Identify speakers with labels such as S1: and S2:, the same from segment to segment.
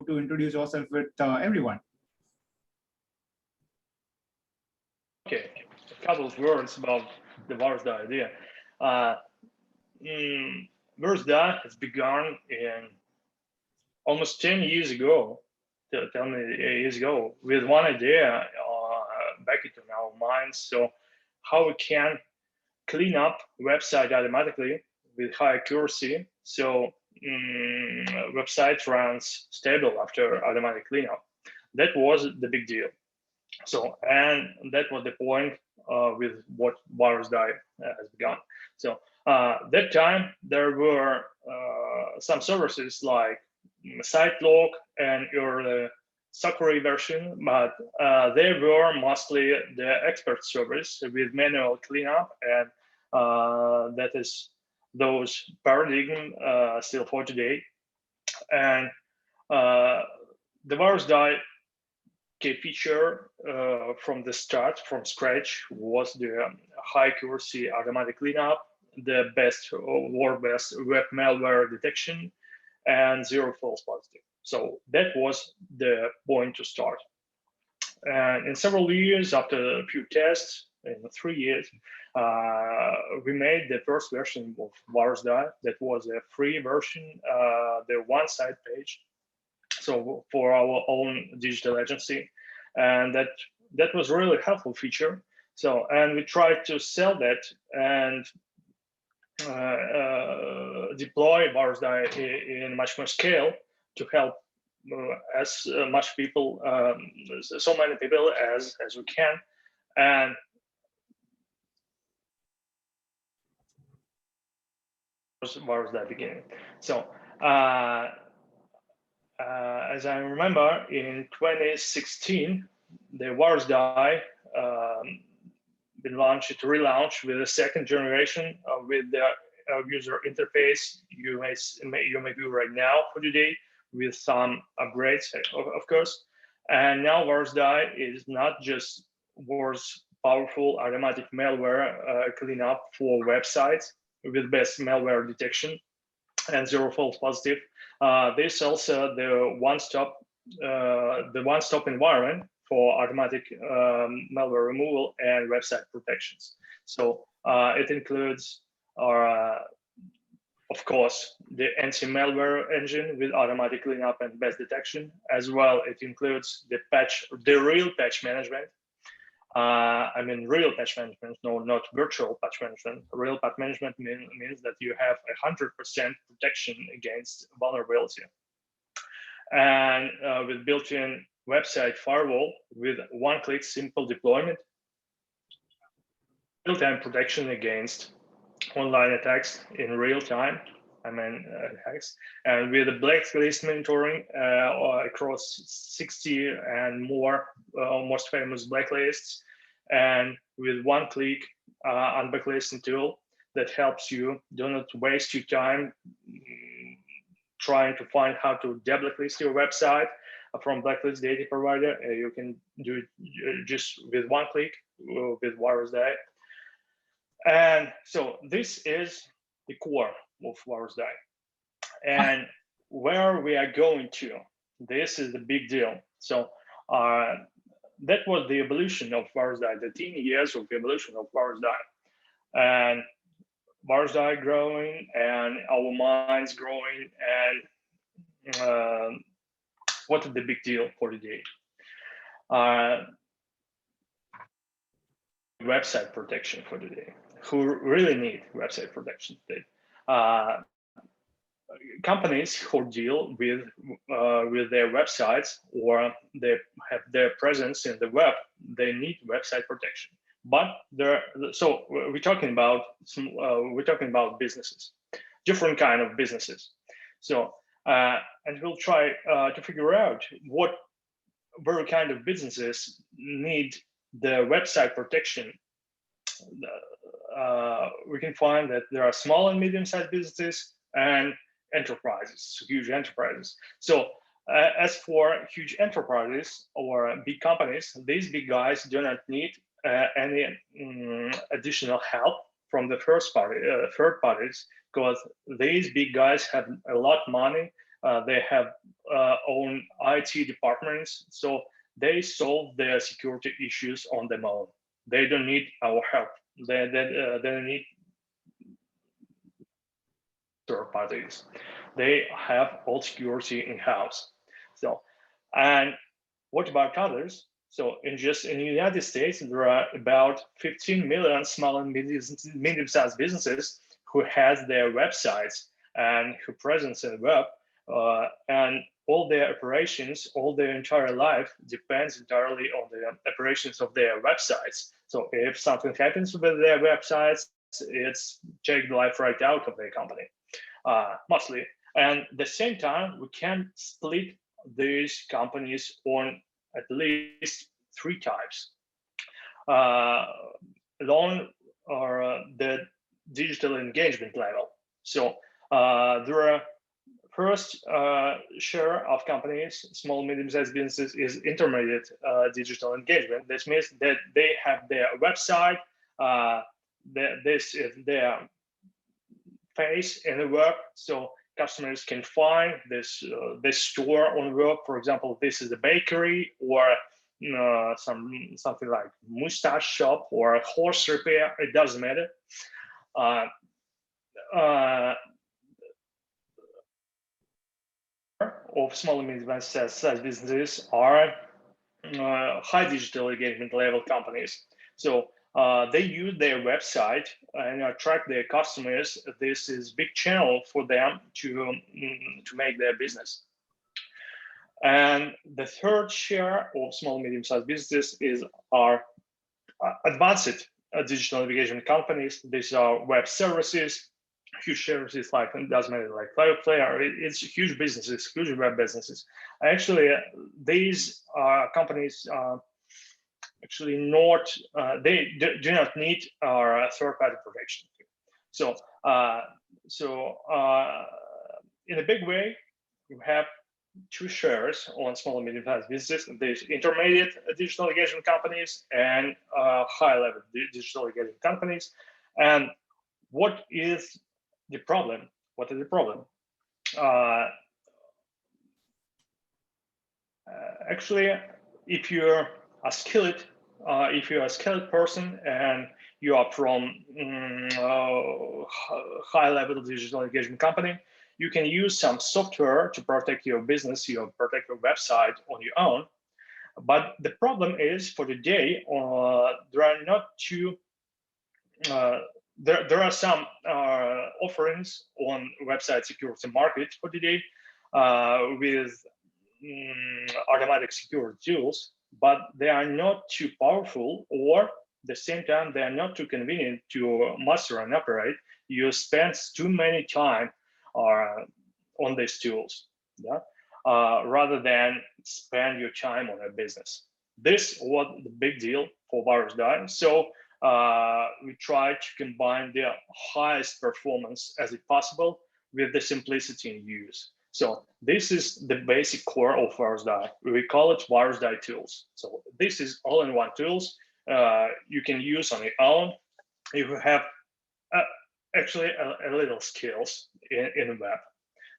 S1: to introduce yourself with everyone.
S2: Okay, a couple of words about the Virusdie idea. Virusdie has begun in almost 10 years ago, with one idea back into our minds. So how we can clean up website automatically with high accuracy. So website runs stable after automatic cleanup. That was the big deal. So, and that was the point with what Virusdie has begun. So that time there were some services like SiteLock and early Sakura version, but they were mostly the expert service with manual cleanup, and that is those paradigm still for today. And the Virusdie key feature from the start, from scratch, was the high accuracy automatic cleanup, the best web malware detection, and zero false positive. So that was the point to start. And in several years, after a few tests, in 3 years, we made the first version of Virusdie. That was a free version, the one-site page. So for our own digital agency, and that was really helpful feature. So, and we tried to sell that and deploy Virusdie in much more scale to help as much people, so many people as we can. And Virusdie beginning. So as I remember, in 2016, the Virusdie been relaunched with a second generation with the user interface you may view right now for today, with some upgrades, of course. And now Virusdie is not just world's powerful automatic malware cleanup for websites with best malware detection and zero false positive. This also the one-stop environment for automatic malware removal and website protections. So it includes of course, the anti-malware engine with automatic cleanup and best detection. As well, it includes the real patch management. I mean, real patch management, no, not virtual patch management. Real patch management means that you have 100% protection against vulnerability. And with built-in website firewall with one-click simple deployment, real-time protection against online attacks in real time, attacks, and with a blacklist monitoring across 60 and more most famous blacklists, and with one-click unbacklisting tool that helps you do not waste your time trying to find how to deblacklist your website from blacklist data provider. You can do it just with one click with Virusdie. And so this is the core of Virusdie. And where we are going to, this is the big deal. So that was the evolution of Virusdie, the 10 years of the evolution of Virusdie. And Virusdie growing and our minds growing, and what is the big deal for today? Website protection for today. Who really need website protection today? Companies who deal with their websites or they have their presence in the web, they need website protection. But so we're talking about businesses, different kind of businesses. So and we'll try to figure out what very kind of businesses need the website protection. We can find that there are small and medium-sized businesses and enterprises, huge enterprises. So as for huge enterprises or big companies, these big guys do not need any additional help from the third parties, because these big guys have a lot of money they have own IT departments, so they solve their security issues on their own. They don't need our help. They don't need third parties. They have all security in-house. So, and what about others? So in the United States, there are about 15 million small and medium-sized businesses who has their websites and who presence in the web, and all their operations, all their entire life depends entirely on the operations of their websites. So if something happens with their websites, it's take the life right out of their company, mostly. And at the same time, we can split these companies on at least 3 types. Along are the digital engagement level. So there are first share of companies, small, medium-sized businesses, is intermediate digital engagement. This means that they have their website, this is their face in the web, so customers can find this store on the web. For example, this is a bakery or something like mustache shop or a horse repair. It doesn't matter. Of small and medium-sized businesses are high digital engagement level companies. So they use their website and attract their customers. This is big channel for them to make their business. And the third share of small and medium-sized businesses are advanced digital engagement companies. These are web services, huge services like, it doesn't matter, like Cloudflare. It's huge businesses, huge web businesses. Actually, these companies actually not, they do not need our third-party protection. So, in a big way, you have 2 shares on small and medium-sized businesses. There's intermediate digital engagement companies and high-level digital engagement companies. And what is the problem? What is the problem? Actually, if you're a skilled person and you are from high-level digital engagement company, you can use some software to protect your business, protect your website on your own. But the problem is, for today, there are not too. There are some offerings on website security market for today with automatic security tools, but they are not too powerful, or at the same time, they are not too convenient to master and operate. You spend too many time on these tools, yeah? Rather than spend your time on a business. This was the big deal for Virusdie. So we try to combine the highest performance as it possible with the simplicity in use. So this is the basic core of Virusdie. We call it Virusdie tools. So this is all-in-one tools you can use on your own if you have actually a little skills in the web.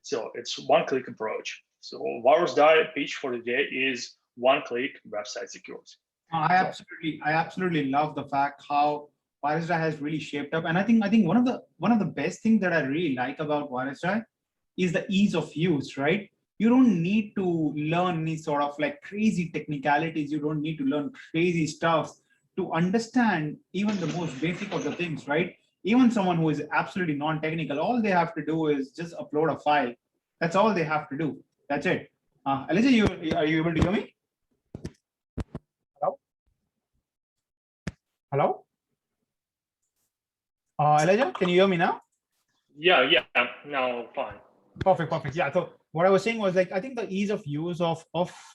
S2: So it's one-click approach. So Virusdie pitch for the day is one-click website security.
S1: I absolutely love the fact how Virusdie has really shaped up, and I think one of the best things that I really like about Virusdie is the ease of use, right? You don't need to learn any sort of like crazy technicalities. You don't need to learn crazy stuff to understand even the most basic of the things, right? Even someone who is absolutely non-technical, all they have to do is just upload a file. That's all they have to do. That's it. Elijah, are you able to hear me? Hello? Hello? Elijah, can you hear me now?
S2: Yeah, now fine.
S1: Perfect. Yeah. So what I was saying was, like, I think the ease of use of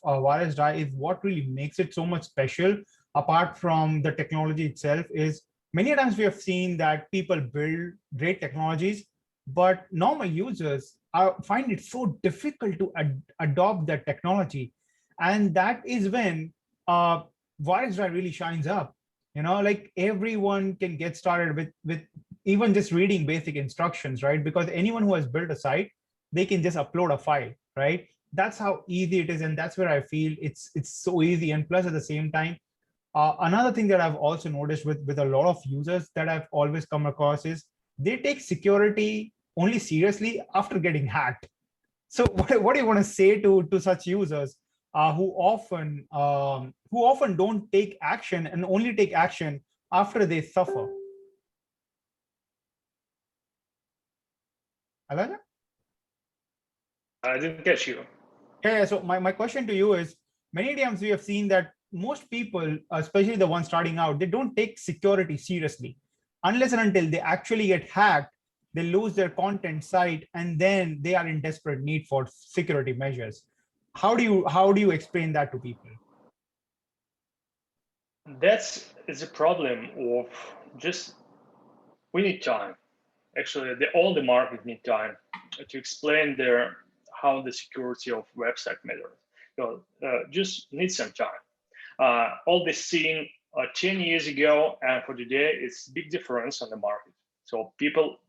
S1: Virusdie is what really makes it so much special. Apart from the technology itself, is many times we have seen that people build great technologies, but normal users find it so difficult to adopt that technology, and that is when Virusdie really shines up. You know, like everyone can get started with even just reading basic instructions, right? Because anyone who has built a site they can just upload a file, right? That's how easy it is, and that's where I feel it's so easy. And plus, at the same time, another thing that I've also noticed with a lot of users that I've always come across is they take security only seriously after getting hacked. So what do you want to say to such users who often don't take action and only take action after they suffer? Elijah?
S2: I didn't catch you.
S1: Yeah, so my question to you is, many times we have seen that most people, especially the ones starting out, they don't take security seriously. Unless and until they actually get hacked, they lose their content site, and then they are in desperate need for security measures. How do you explain that to people?
S2: That's a problem of just, we need time. Actually, all the market need time to explain how the security of website matters. So just need some time. All this seen 10 years ago and for today, it's big difference on the market. So people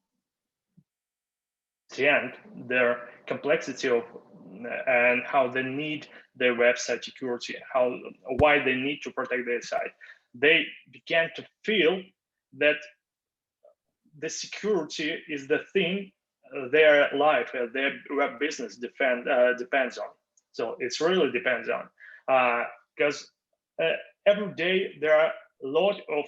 S2: understand their complexity of and how they need their website security, why they need to protect their site. They began to feel that the security is the thing their life, their web business depends on. So it's really depends on, because every day there are a lot of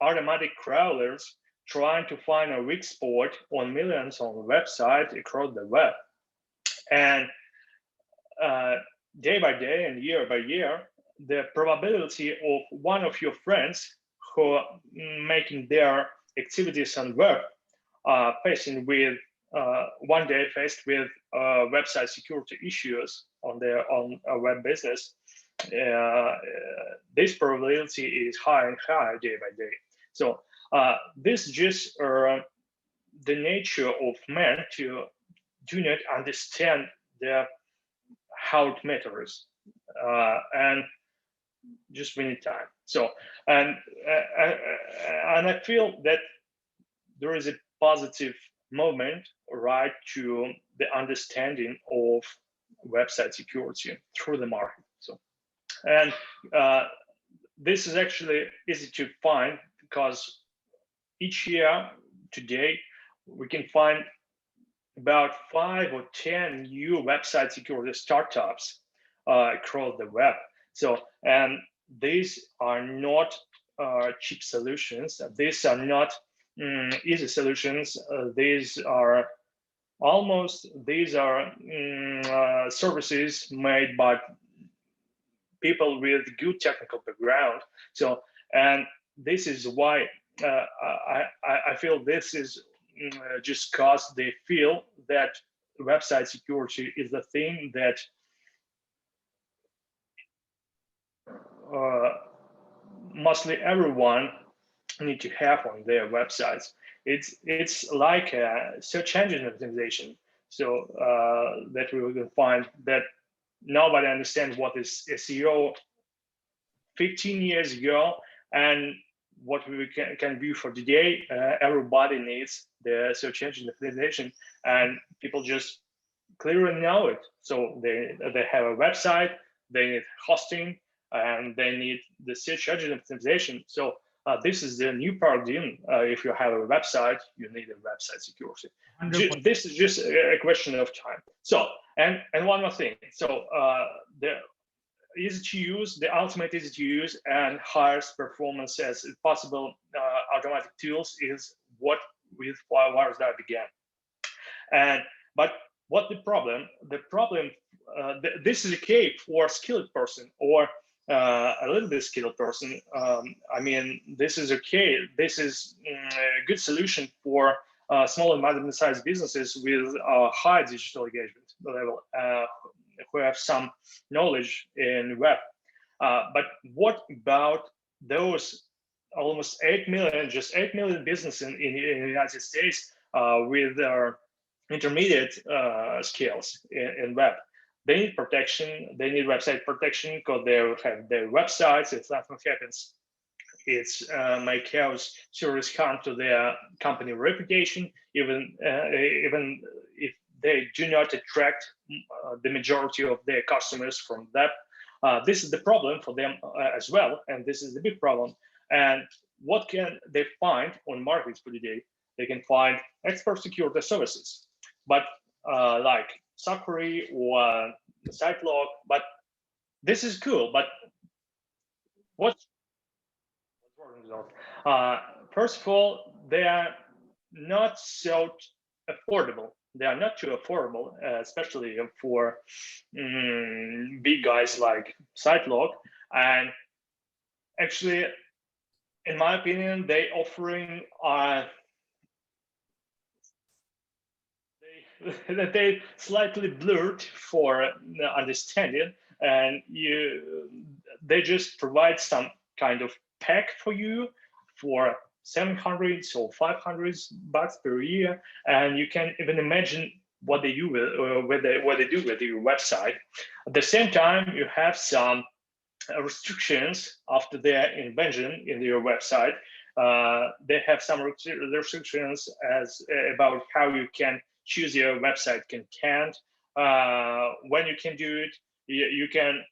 S2: automatic crawlers trying to find a weak spot on millions of websites across the web. And day by day and year by year, the probability of one of your friends who are making their activities on web facing with one day faced with website security issues on their own web business, this probability is higher and higher day by day. So this is just the nature of man to do not understand how it matters, and just we need time. So and I feel that there is a positive moment right to the understanding of website security through the market. So and this is actually easy to find because each year today we can find about 5 or 10 new website security startups across the web. So, and these are not cheap solutions. These are not easy solutions. These are services made by people with good technical background. So, and this is why I feel this is just because they feel that website security is the thing that mostly everyone need to have on their websites. It's like a search engine optimization. So that we will find that nobody understands what is SEO 15 years ago and what we can do for today. Everybody needs the search engine optimization, and people just clearly know it. So they have a website, they need hosting, and they need the search engine optimization. So this is the new paradigm. If you have a website, you need a website security.
S1: 100%.
S2: This is just a question of time. So and one more thing. So the easy to use, the ultimate easy to use and highest performance as possible automatic tools is what with Virusdie began. But what the problem? The problem, this is okay for a skilled person or a little bit skilled person. I mean, this is okay. This is a good solution for small and medium-sized businesses with high digital engagement level, who have some knowledge in web. But what about those almost 8 million, just 8 million businesses in the United States with their intermediate skills in web? They need protection. They need website protection because they have their websites. If nothing happens, it's may cause serious harm to their company reputation. Even if they do not attract the majority of their customers from that. This is the problem for them as well, and this is the big problem. And what can they find on markets for today? They can find expert security services, but like Sakuri or SiteLock. But this is cool. But what's first of all, they are not so affordable. They are not too affordable, especially for big guys like SiteLock. And actually, in my opinion, they offering they slightly blurred for understanding, and they just provide some kind of pack for you for 700 or 500 bucks per year, and you can even imagine what they do with what they do with your website. At the same time, you have some restrictions after their invention in your website. They have some restrictions about how you can choose your website content, when you can do it. You can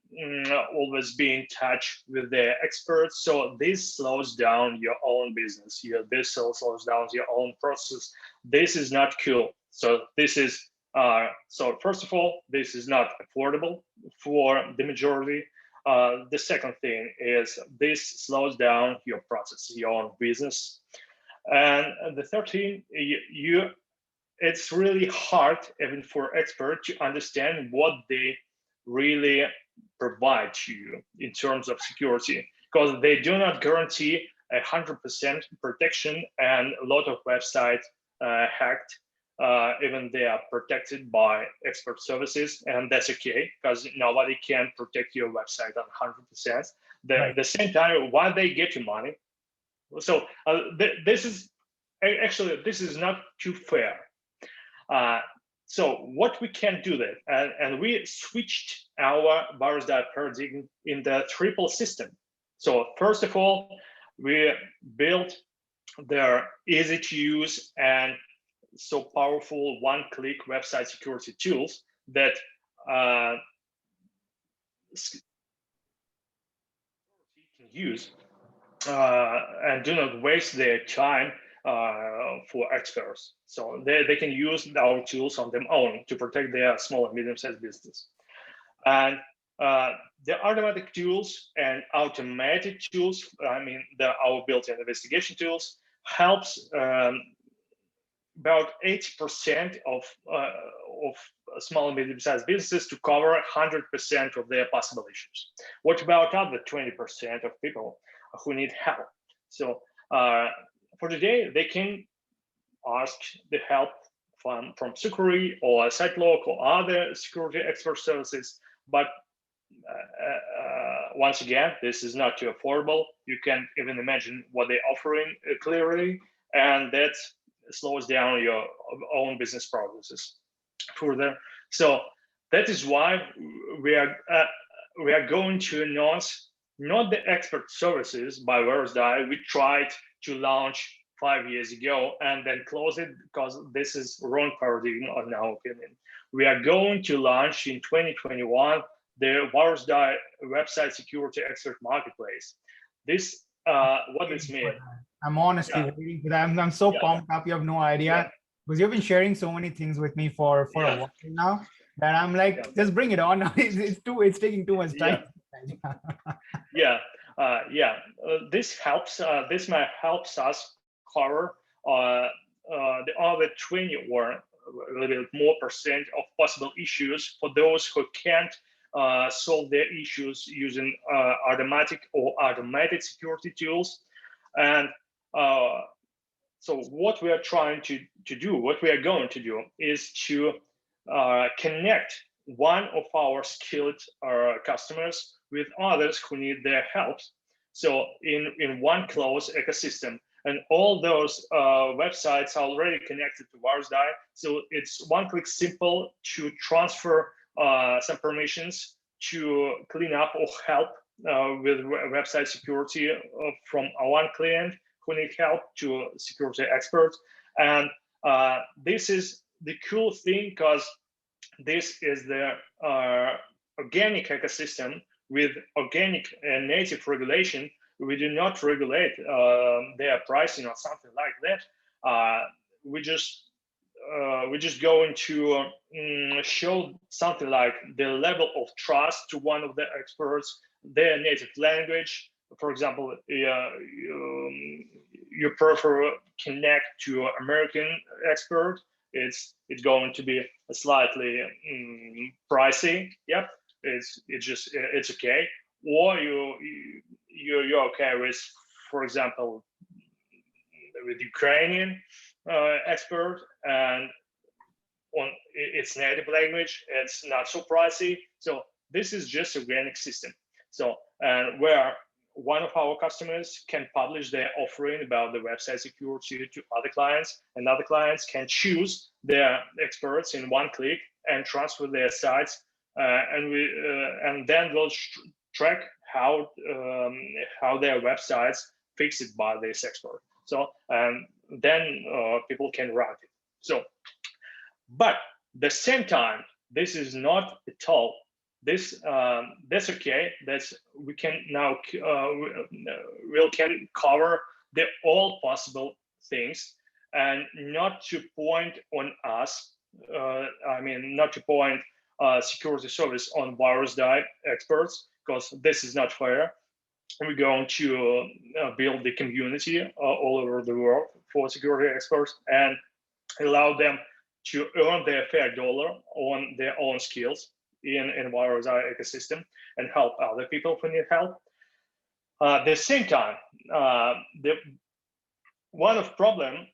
S2: always be in touch with the experts. So this slows down your own business. This slows down your own process. This is not cool. So this is, so first of all, this is not affordable for the majority. The second thing is this slows down your process, your own business. And the third thing, it's really hard even for experts to understand what they really provide to you in terms of security, because they do not guarantee 100% protection, and a lot of websites hacked, even they are protected by expert services, and that's okay, because nobody can protect your website on 100%. At the same time, why they get you money? So this is actually, this is not too fair. So what we can do that, and we switched our Virusdie paradigm in the triple system. So first of all, we built their easy to use and so powerful one-click website security tools that can use and do not waste their time for experts. So they can use our tools on their own to protect their small and medium-sized business. And the automatic tools and automated tools, I mean, our built-in investigation tools, helps about 80% of small and medium-sized businesses to cover 100% of their possible issues. What about other 20% of people who need help? So for today, they can ask the help from Sakuri or SiteLock or other security expert services. But once again, this is not too affordable. You can't even imagine what they're offering clearly, and that slows down your own business processes further. So that is why we are going to announce not the expert services by Virusdie. We tried to launch 5 years ago and then close it because this is wrong paradigm in our opinion. We are going to launch in 2021 the Virusdie website security expert marketplace. This what this means.
S1: I'm honestly waiting for that. I'm so pumped up. You have no idea, because you've been sharing so many things with me for a while now that I'm like, just bring it on now. It's taking too much time.
S2: This helps. This might helps us cover the other 20 or a little bit more percent of possible issues for those who can't solve their issues using automatic or automated security tools. And so what we are trying to do, what we are going to do, is to connect one of our skilled customers with others who need their help. So in one closed ecosystem, and all those websites are already connected to Virusdie. So it's one-click simple to transfer some permissions to clean up or help with website security from one client who need help to security experts. And this is the cool thing, because this is the organic ecosystem with organic and native regulation. We do not regulate their pricing or something like that. We just going to show something like the level of trust to one of the experts, their native language. For example, you prefer connect to American expert. It's going to be slightly pricey. Yep, it's okay. Or you're okay with, for example, with Ukrainian expert, and on its native language, it's not so pricey. So this is just organic system. So, and where one of our customers can publish their offering about the website security to other clients, and other clients can choose their experts in one click and transfer their sites, and then we'll track how their websites fixed by this expert. So, and then people can run it. So, but the same time, this is not at all. That's okay. We can now we can cover the all possible things, and not to point on us. I mean, not to point security service on Virusdie experts, because this is not fair. We're going to build the community all over the world for security experts and allow them to earn their fair dollar on their own skills in Virusdie ecosystem, and help other people who need help. At the same time, the one of problem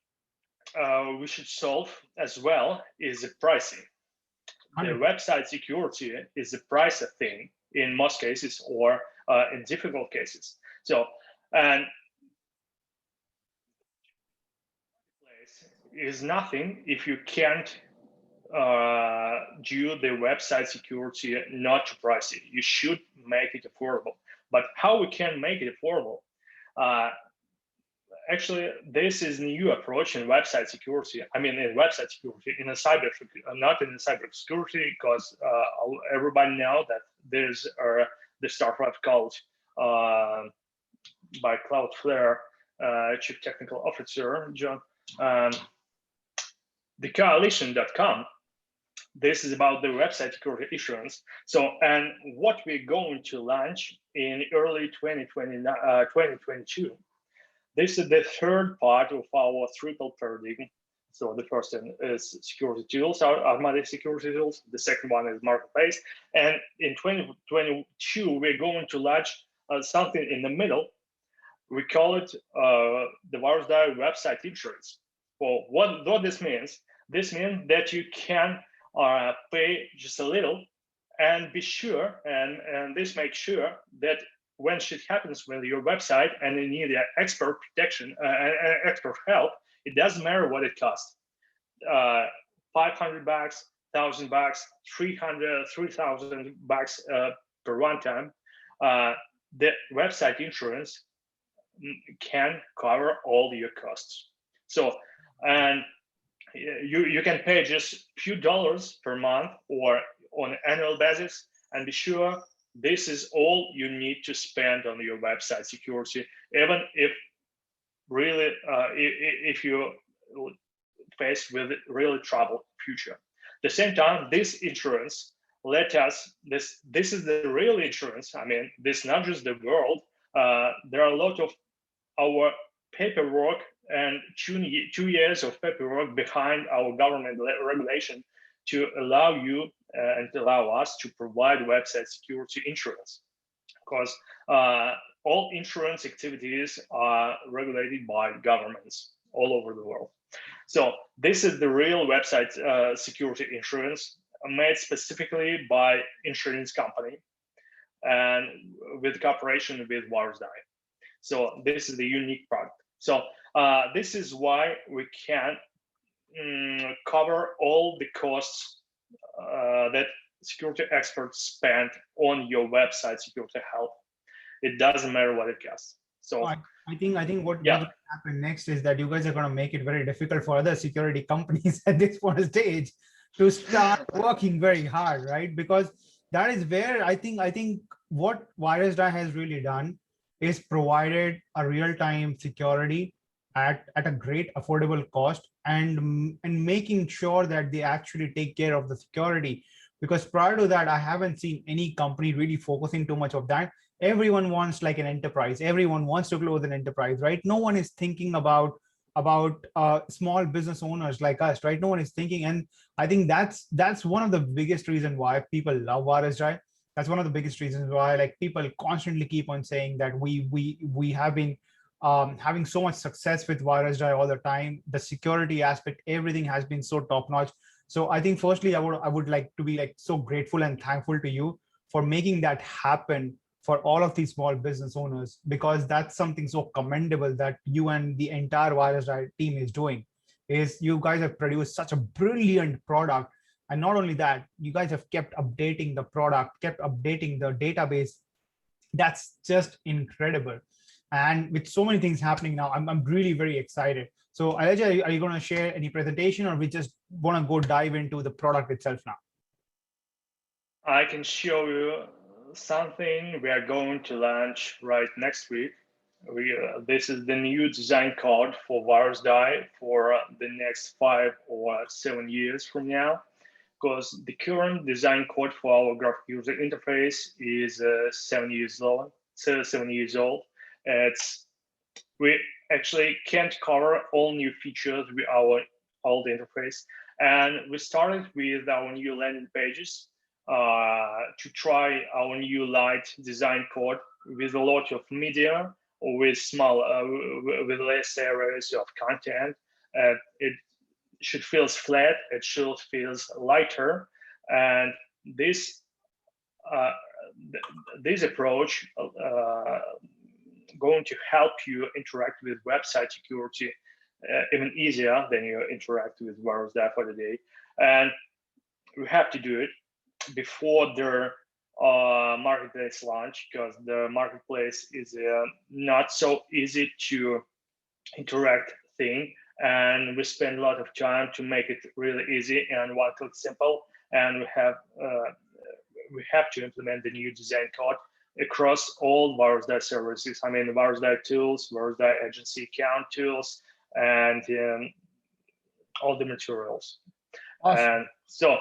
S2: we should solve as well is the pricing. The website security is a price thing in most cases, or in difficult cases. So, and is nothing if you can't do the website security not to price it. You should make it affordable. But how we can make it affordable? Actually, this is new approach in website security. I mean, in website security, in a cyber, not in cyber security, because everybody know that there's the startup called by Cloudflare Chief Technical Officer John, the coalition.com. This is about the website security assurance. So, and what we're going to launch in early 2022. This is the third part of our triple paradigm. So the first one is security tools, automatic security tools. The second one is marketplace. And in 2022, we're going to launch something in the middle. We call it the Virusdie website insurance. Well, what this means? This means that you can pay just a little and be sure, and this makes sure that when shit happens with your website and you need expert protection, expert help, it doesn't matter what it costs. $500, $1,000, $3,000 per one time. The website insurance can cover all your costs. So, and you can pay just few dollars per month or on an annual basis, and be sure this is all you need to spend on your website security, even if really if you faced with really troubled future. At the same time, this insurance let us, this is the real insurance. I mean, this not just the world. There are a lot of our paperwork and 2 years of paperwork behind our government regulation to allow you and to allow us to provide website security insurance, because all insurance activities are regulated by governments all over the world. So this is the real website security insurance made specifically by insurance company and with cooperation with Virusdie. So this is the unique product. So this is why we can cover all the costs that security experts spend on your website security help. It doesn't matter what it costs. So
S1: I think what
S2: yeah,
S1: will happen next is that you guys are going to make it very difficult for other security companies at this point of stage to start working very hard, right? Because that is where I think what Virusdie has really done is provided a real-time security at a great affordable cost, and making sure that they actually take care of the security. Because prior to that, I haven't seen any company really focusing too much of that. Everyone wants like an enterprise, everyone wants to close an enterprise, right? No one is thinking about small business owners like us, right? No one is thinking. And I think that's one of the biggest reasons why people love Virusdie. That's one of the biggest reasons why like people constantly keep on saying that we have been having so much success with Virusdie all the time. The security aspect, everything has been so top notch. So I think firstly, I would like to be like so grateful and thankful to you for making that happen for all of these small business owners, because that's something so commendable that you and the entire Virusdie team is doing. Is you guys have produced such a brilliant product, and not only that, you guys have kept updating the product, kept updating the database. That's just incredible. And with so many things happening now, I'm really very excited. So Aleja, are you going to share any presentation, or we just want to go dive into the product itself now?
S2: I can show you something we are going to launch right next week. This is the new design code for Virusdie for the next 5 or 7 years from now, because the current design code for our graphic user interface is 7 years old. We actually can't cover all new features with our old interface, and we started with our new landing pages to try our new light design code with a lot of media, or with with less areas of content. It should feel flat, it should feel lighter, and this this approach going to help you interact with website security even easier than you interact with Virusdie for the day. And we have to do it before their marketplace launch, because the marketplace is not so easy to interact thing, and we spend a lot of time to make it really easy and one click simple. And we have to implement the new design code across all Virusdie services. I mean, Virusdie tools, Virusdie agency account tools, and all the materials.
S1: Awesome.
S2: And so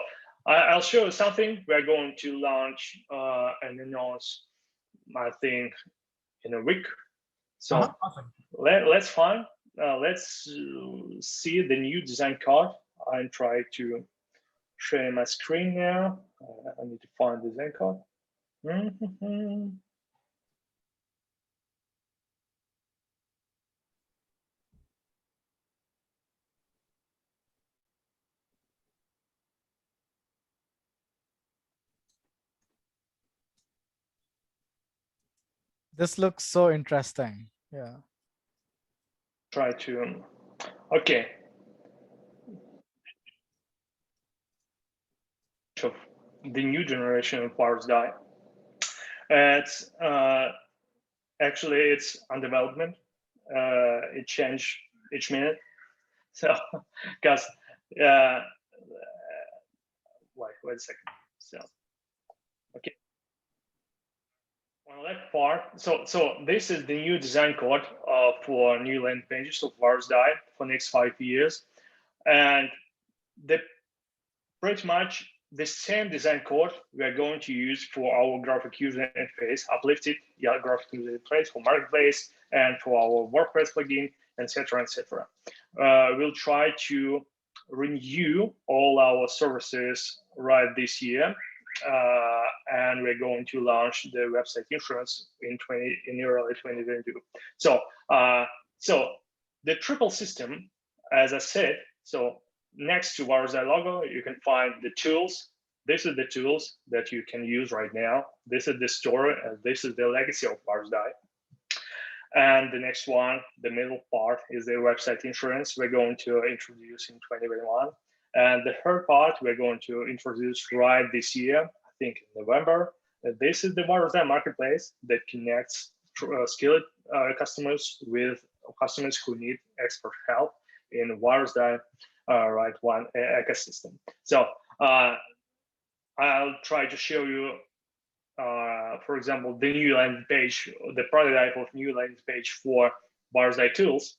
S2: I'll show you something we're going to launch and announce, I think, in a week. So
S1: Awesome.
S2: let's see the new design code. I'm trying to share my screen now. I need to find the design code.
S3: This looks so interesting. Yeah.
S2: Try to, okay. Of the new generation of Virusdie. It's actually it's on development. It changes each minute. So, because wait a second. So, okay. On that part, so this is the new design code for new landing pages of Virusdie for next 5 years, and the pretty much the same design code we are going to use for our graphic user interface, uplifted graphic user interface for marketplace and for our WordPress plugin, etc., etc. We'll try to renew all our services right this year, and we're going to launch the website insurance in early 2022. So, so the triple system, as I said, so next to Virusdie logo, you can find the tools. This is the tools that you can use right now. This is the story, and this is the legacy of Virusdie. And the next one, the middle part, is the website insurance we're going to introduce in 2021. And the third part we're going to introduce right this year, I think in November. This is the Virusdie marketplace that connects skilled customers with customers who need expert help in Virusdie right one ecosystem. So I'll try to show you, for example, the new landing page, the prototype of new landing page for Virusdie tools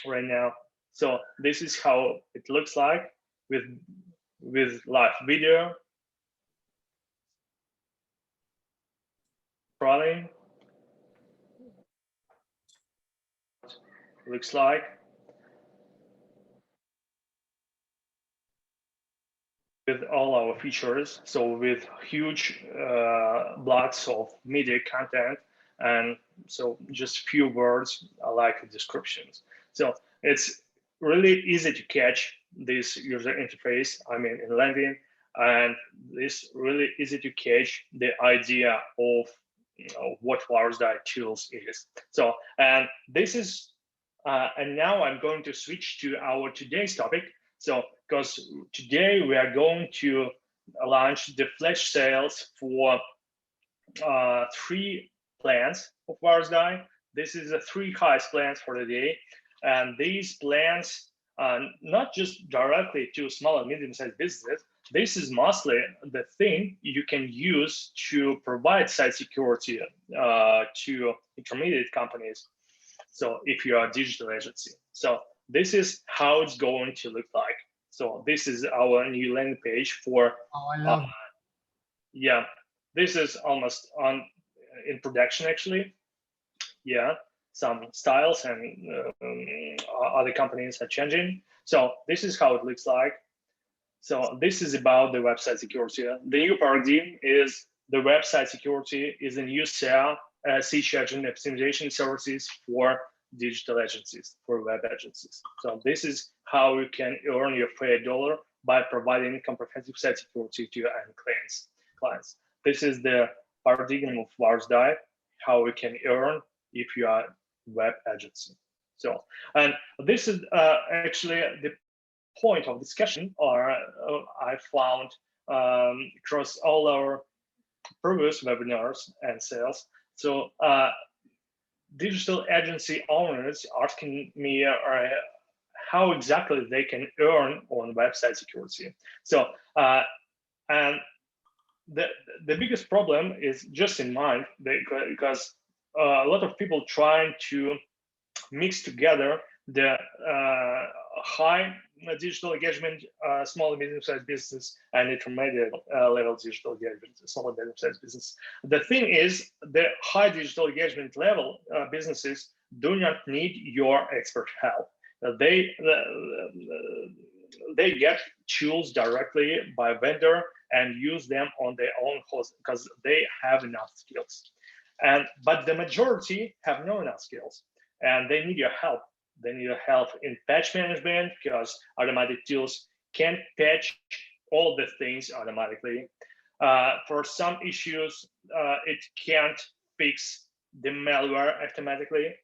S2: right now. So this is how it looks like with live video, crawling. Looks like. With all our features, so with huge blocks of media content, and so just few words like descriptions. So it's really easy to catch this user interface, I mean, in landing, and it's really easy to catch the idea of what Virusdie tools is. So, and this is, and now I'm going to switch to our today's topic. So, because today we are going to launch the flash sales for 3 plans of Virusdie. This is the 3 highest plans for the day. And these plans are not just directly to small and medium-sized businesses. This is mostly the thing you can use to provide site security to intermediate companies. So if you are a digital agency. So this is how it's going to look like. So this is our new landing page for, yeah, this is almost in production actually. Yeah, some styles and other companies are changing. So this is how it looks like. So this is about the website security. The new paradigm is the website security is a new search engine optimization services for digital agencies, for web agencies. So this is how you can earn your fair dollar by providing comprehensive site security to your end clients. This is the paradigm of Virusdie, how we can earn if you are a web agency. So, and this is actually the point of discussion, or I found across all our previous webinars and sales. So digital agency owners asking me how exactly they can earn on website security. So, and the biggest problem is just in mind, because a lot of people trying to mix together the high digital engagement, small and medium-sized business, and intermediate level digital engagement, small and medium-sized business. The thing is, the high digital engagement level businesses do not need your expert help. They get tools directly by vendor and use them on their own host because they have enough skills. But the majority have no enough skills, and they need your help. They need your help in patch management because automatic tools can't patch all the things automatically. For some issues, it can't fix the malware automatically,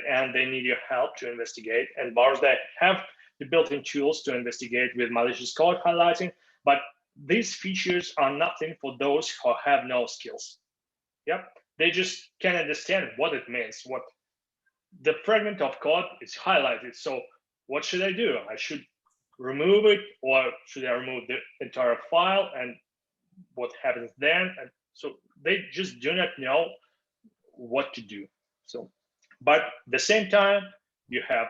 S2: and they need your help to investigate. And Virusdie have the built-in tools to investigate with malicious code highlighting, but these features are nothing for those who have no skills. Yep, they just can't understand what it means, what the fragment of code is highlighted. So what should I do? I should remove it, or should I remove the entire file, and what happens then? And so they just do not know what to do. So, but at the same time, you have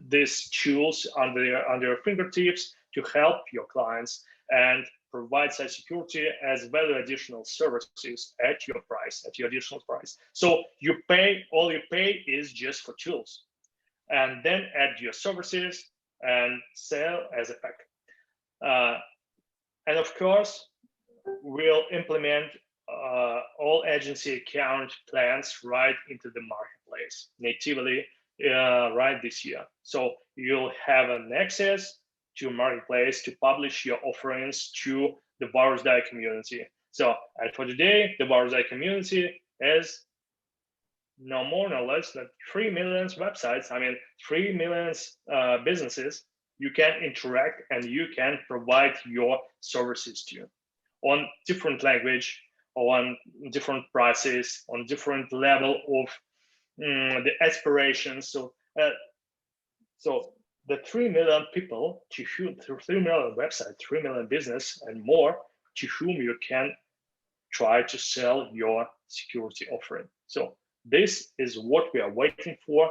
S2: these tools under your fingertips to help your clients and provide site security as value additional services at your price, at your additional price. So you pay, all you pay is just for tools, and then add your services and sell as a pack. And of course, we'll implement all agency account plans right into the marketplace natively right this year. So you'll have an access to marketplace to publish your offerings to the Virusdie community. So, and for today, the Virusdie community is no more, no less than 3 million websites. I mean, 3 million businesses you can interact and you can provide your services to on different language, on different prices, on different level of the aspirations. So the 3 million people to whom, 3 million website, 3 million business and more to whom you can try to sell your security offering. So this is what we are waiting for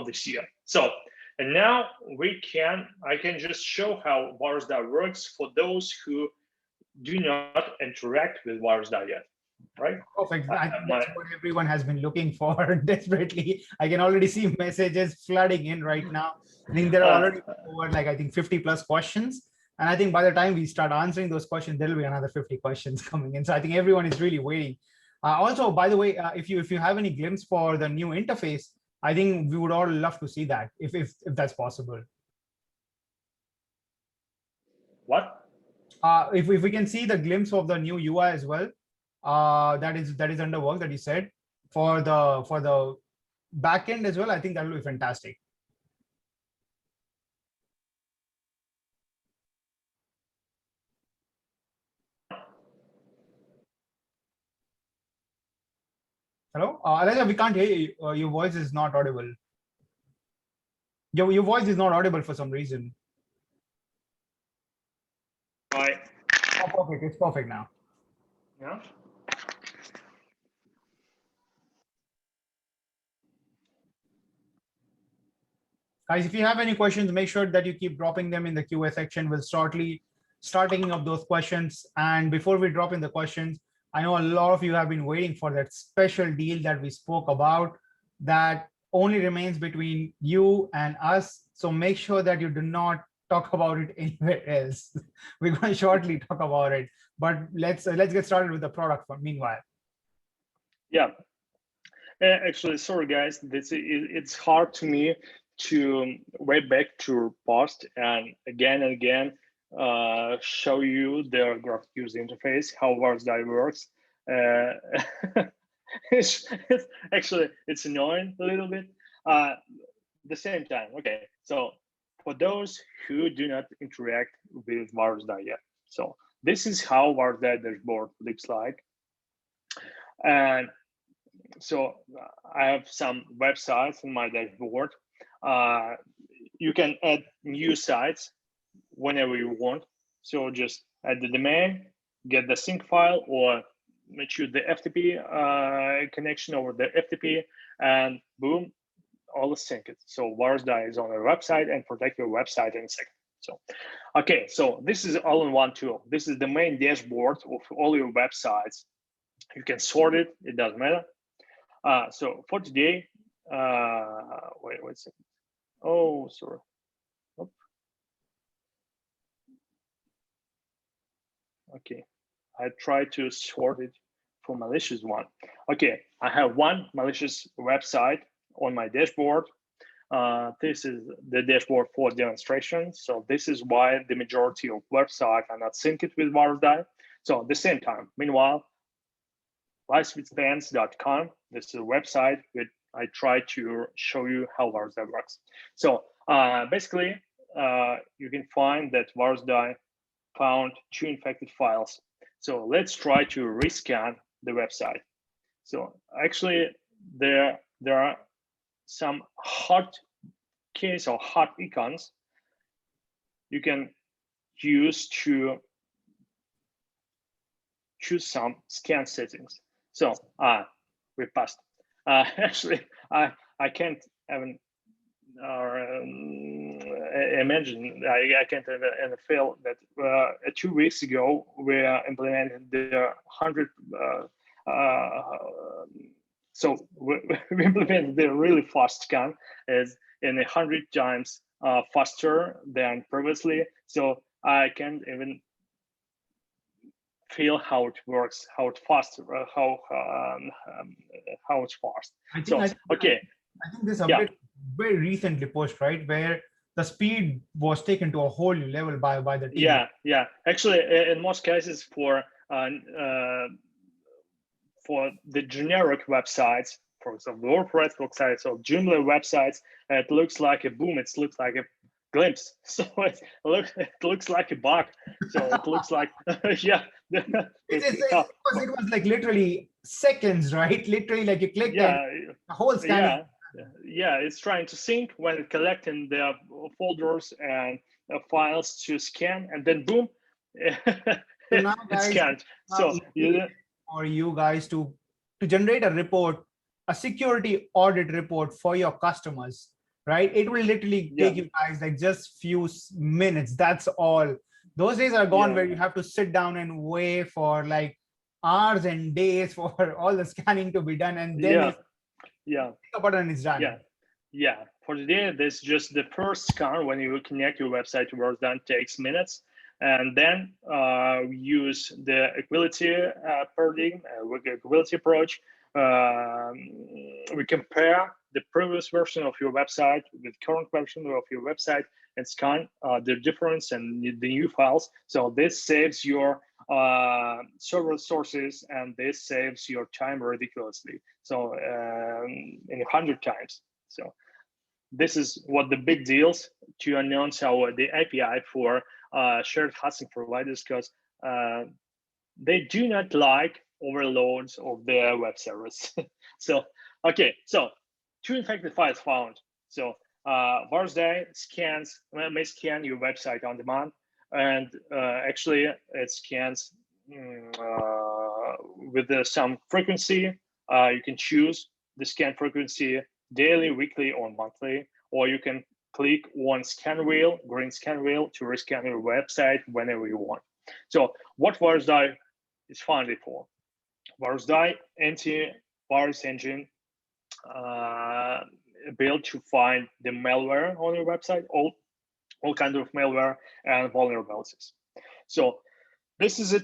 S2: this year. So, and now I can just show how Virusdie works for those who do not interact with Virusdie yet, right?
S1: Perfect. I think that's what everyone has been looking for desperately. I can already see messages flooding in right now. I think there are already over like, I think 50 plus questions. And I think by the time we start answering those questions, there'll be another 50 questions coming in. So I think everyone is really waiting. Also, by the way, if you have any glimpse for the new interface, I think we would all love to see that if that's possible.
S2: What?
S1: If we can see the glimpse of the new UI as well, that is under work that you said for the backend as well. I think that will be fantastic. Hello, Elijah, we can't hear you. Your voice is not audible. Your voice is not audible for some reason.
S2: Right.
S1: Oh, perfect. It's perfect now.
S2: Yeah.
S1: Guys, if you have any questions, make sure that you keep dropping them in the QA section. We'll start taking up those questions. And before we drop in the questions, I know a lot of you have been waiting for that special deal that we spoke about that only remains between you and us. So make sure that you do not talk about it anywhere else. We're going to shortly talk about it, but let's get started with the product for meanwhile.
S2: Yeah. Actually, sorry guys, it's hard to me to wait back to post and again show you the graphic user interface, how Virusdie works. It's actually annoying a little bit. The same time, okay. So for those who do not interact with Virusdie yet, so this is how Virusdie dashboard looks like, and so I have some websites in my dashboard. You can add new sites whenever you want. So just add the domain, get the sync file, or choose the FTP connection over the FTP, and boom, all is synced. So Virusdie is on your website and protect your website in a second. So, okay, so this is all-in-one tool. This is the main dashboard of all your websites. You can sort it, it doesn't matter. So for today, wait a second. Oh, sorry. Oop. Okay, I try to sort it for malicious one. Okay, I have one malicious website on my dashboard. This is the dashboard for demonstration. So this is why the majority of websites are not synced with Virusdie. So at the same time, meanwhile, liveswithfans.com, this is a website which I try to show you how Virusdie works. So basically, you can find that Virusdie found 2 infected files. So let's try to rescan the website. So actually, there are some hot keys or hot icons you can use to choose some scan settings. So we passed. Actually, I can't even imagine. I can't even feel that 2 weeks ago we implemented the 100. So we implemented the really fast scan as in 100 times faster than previously. So I can't even feel how it works, how it's fast, how it's fast. Okay.
S1: I think this update very recently pushed, right, where the speed was taken to a whole new level by the team.
S2: Yeah. Actually, in most cases, for the generic websites, for example, WordPress websites or Joomla websites, it looks like a boom. It looks like glimpse. So it looks like a bug. So it looks like yeah.
S1: It was like literally seconds, right? Literally, like you clicked and
S2: Yeah,
S1: the whole scan.
S2: yeah. It's trying to sync when it collecting the folders and files to scan, and then boom,
S1: So now,
S2: it's
S1: guys,
S2: scanned.
S1: how
S2: So
S1: easy for you guys to generate a report, a security audit report for your customers, right? It will literally
S2: yeah,
S1: take you guys like just few minutes. That's all. Those days are gone
S2: yeah,
S1: where you have to sit down and wait for like hours and days for all the scanning to be done, and then
S2: yeah,
S1: it's
S2: yeah,
S1: a button and it's done.
S2: yeah. Yeah, for today, this just the first scan when you connect your website to Virusdie takes minutes, and then we use the equality paradigm, equality approach. We compare the previous version of your website with current version of your website and scan the difference and the new files. So this saves your server resources, and this saves your time ridiculously. So in 100 times. So this is what the big deals to announce our the API for shared hosting providers, because they do not like overloads of their web servers. So okay, so 2 infected files found. So Virusdie may scan your website on demand, and actually it scans with some frequency. You can choose the scan frequency daily, weekly, or monthly, or you can click on scan wheel, green scan wheel, to rescan your website whenever you want. So what Virusdie is founded for? Virusdie anti-virus engine built to find the malware on your website, all kinds of malware and vulnerabilities. So this is a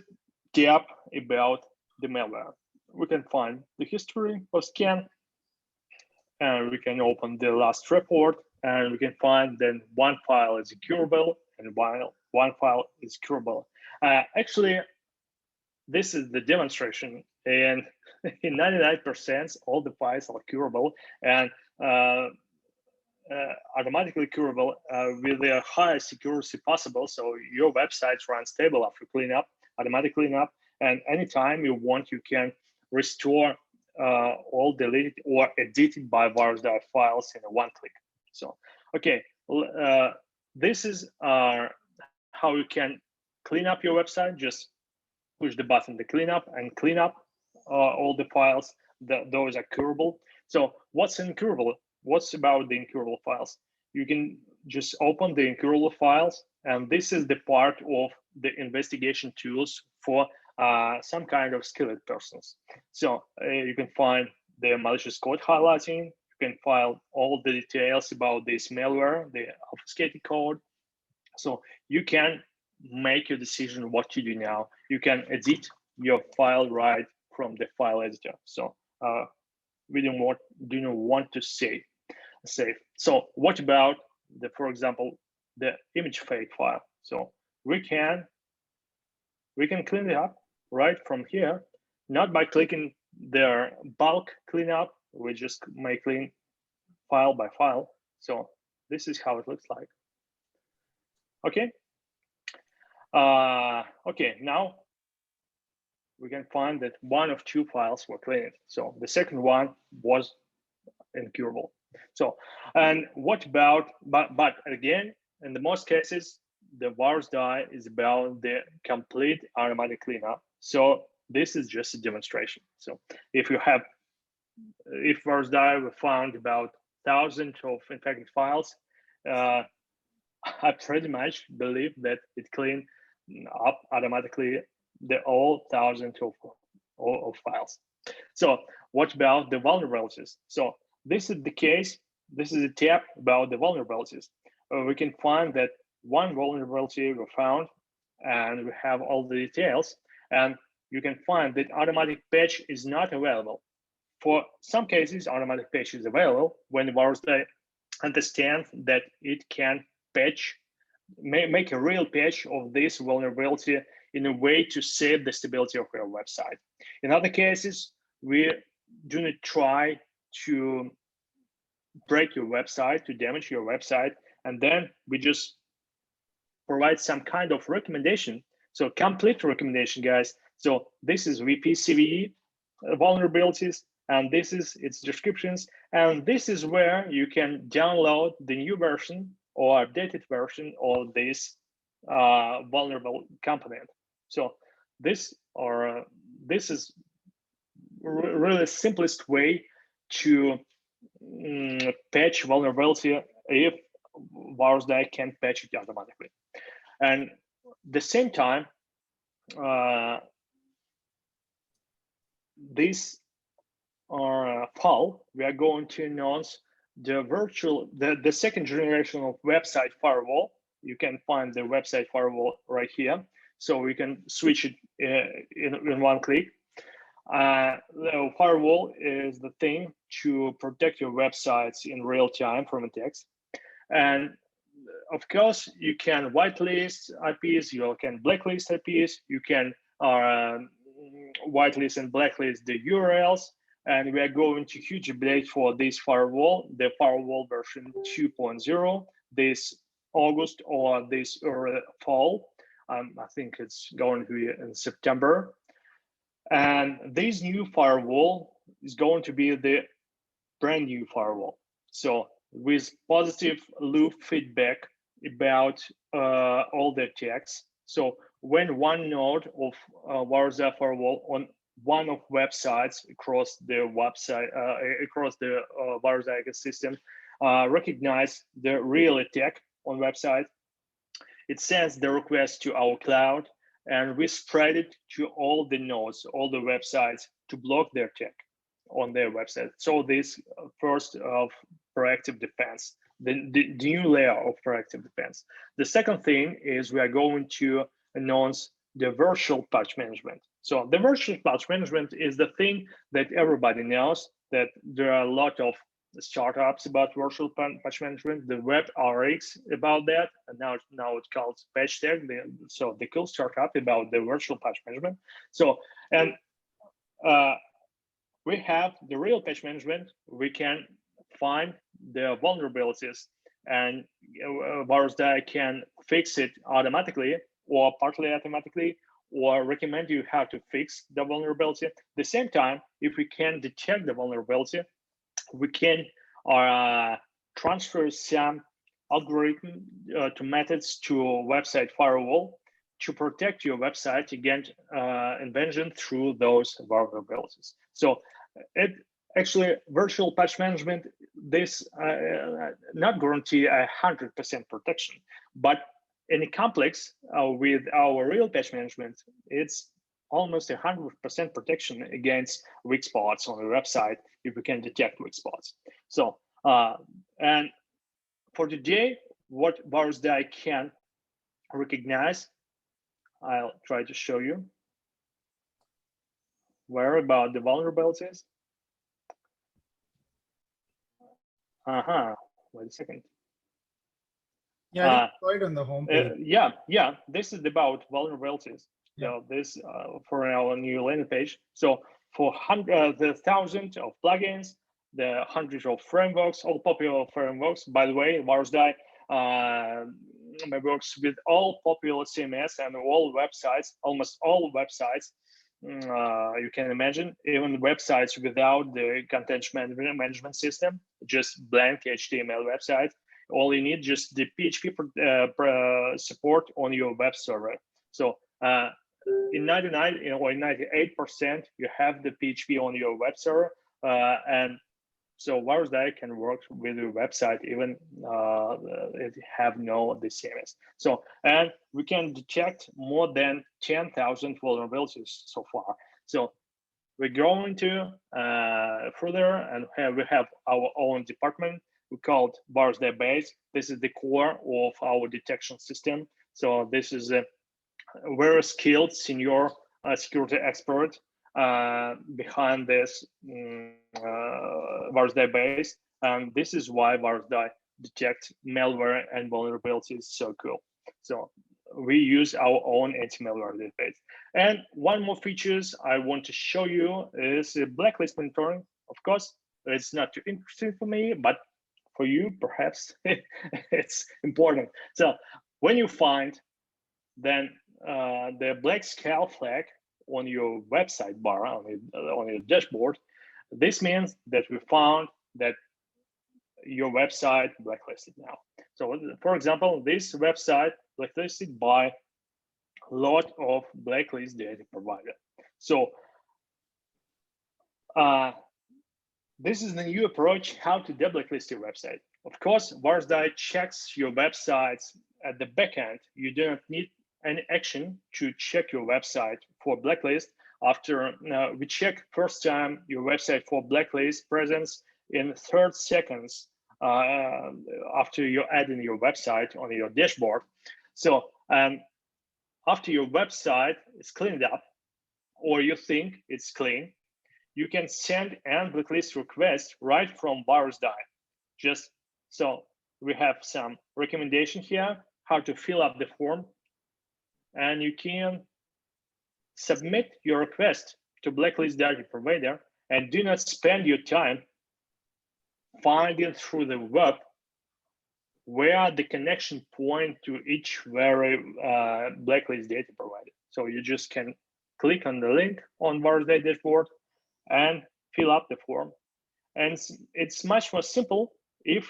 S2: gap about the malware. We can find the history of scan, and we can open the last report, and we can find then one file is curable and one file is curable. Actually, this is the demonstration, and in 99% all the files are curable and automatically curable with the highest security possible. So your website runs stable after cleanup, automatic cleanup, and anytime you want, you can restore all deleted or edited by Virusdie files in a one click. So, okay, this is how you can clean up your website. Just push the button to clean up and clean up all the files. Those are curable. So what's incurable? What's about the incurable files? You can just open the incurable files, and this is the part of the investigation tools for some kind of skilled persons. So you can find the malicious code highlighting. You can find all the details about this malware, the obfuscated code. So you can make your decision what to do now. You can edit your file right from the file editor. So we do not want to save. So what about for example, the image fake file? So we can clean it up right from here, not by clicking their bulk cleanup. We just may clean file by file. So this is how it looks like. Okay. Okay, now we can find that one of two files were cleaned. So the second one was incurable. So, and what about, but again, in the most cases, the Virusdie is about the complete automatic cleanup. So this is just a demonstration. So if Virusdie we found about thousands of infected files, I pretty much believe that it cleaned up automatically all thousands of files. So what about the vulnerabilities? So this is the case. This is a tab about the vulnerabilities. We can find that one vulnerability we found, and we have all the details. And you can find that automatic patch is not available. For some cases, automatic patch is available when the Virusdie understands that it can patch, make a real patch of this vulnerability in a way to save the stability of your website. In other cases, we do not try to break your website, to damage your website. and then we just provide some kind of recommendation. So complete recommendation, guys. So this is VP/CVE vulnerabilities, and this is its descriptions, and this is where you can download the new version or updated version of this vulnerable component. So this is really simplest way to patch vulnerability if Virusdie can patch it automatically. And the same time, this fall, we are going to announce the second generation of website firewall. You can find the website firewall right here. So we can switch it in one click. The firewall is the thing to protect your websites in real time from attacks. And of course, you can whitelist IPs, you can blacklist IPs, you can whitelist and blacklist the URLs. And we are going to huge update for this firewall, the firewall version 2.0, this August or this fall. I think it's going to be in September. And this new firewall is going to be the brand new firewall. So with positive loop feedback about all the attacks. So when one node of Virusdie firewall on one of websites across the website, across the Virusdie ecosystem, recognize the real attack on website, it sends the request to our cloud, and we spread it to all the nodes, all the websites to block their attack on their website. So this first of proactive defense, the new layer of proactive defense. The second thing is we are going to announce the virtual patch management. So the virtual patch management is the thing that everybody knows, that there are a lot of startups about virtual patch management, the WebRx about that, and now it's called PatchTech. So the cool startup about the virtual patch management. So, and we have the real patch management. We can find the vulnerabilities, and Virusdie can fix it automatically or partly automatically, or recommend you how to fix the vulnerability. At the same time, if we can detect the vulnerability, we can transfer some algorithm to methods to website firewall to protect your website against invasion through those vulnerabilities. So it actually, virtual patch management, this not guarantee 100% protection, but in a complex with our real patch management, it's almost 100% protection against weak spots on the website if we can detect weak spots. So, and for today, what Virusdie can recognize, I'll try to show you. Where about the vulnerabilities? Wait a second.
S3: Yeah, right on the home page.
S2: Yeah, this is about vulnerabilities. So this for our new landing page. So for the thousands of plugins, the hundreds of frameworks, all popular frameworks. By the way, Virusdie works with all popular CMS and all websites, almost all websites. You can imagine, even websites without the content management system, just blank HTML website. All you need just the PHP support on your web server. So in 99 or 98%, you have the PHP on your web server, and so Virusdie can work with your website even if you have no the CMS. So, and we can detect more than 10,000 vulnerabilities so far. So we're going to further, and we have our own department. We call it Virusdie Base. This is the core of our detection system. So this is a very skilled senior security expert behind this Virusdie Base, and this is why Virusdie detect malware and vulnerabilities so cool. So we use our own anti-malware database. And one more features I want to show you is blacklist monitoring. Of course, it's not too interesting for me, but for you, perhaps it's important. So when you find then the black scale flag on your website bar, on your dashboard, this means that we found that your website blacklisted now. So for example, this website blacklisted by a lot of blacklist data provider. So this is the new approach how to deblacklist your website. Of course, Virusdie checks your websites at the backend. You do not need any action to check your website for blacklist. After we check first time your website for blacklist presence in 30 seconds after you add in your website on your dashboard. So after your website is cleaned up, or you think it's clean, you can send an blacklist request right from Virusdie. Just so we have some recommendation here, how to fill up the form, and you can submit your request to blacklist data provider, and do not spend your time finding through the web where the connection point to each very blacklist data provider. So you just can click on the link on Virusdie dashboard and fill up the form. And it's much more simple if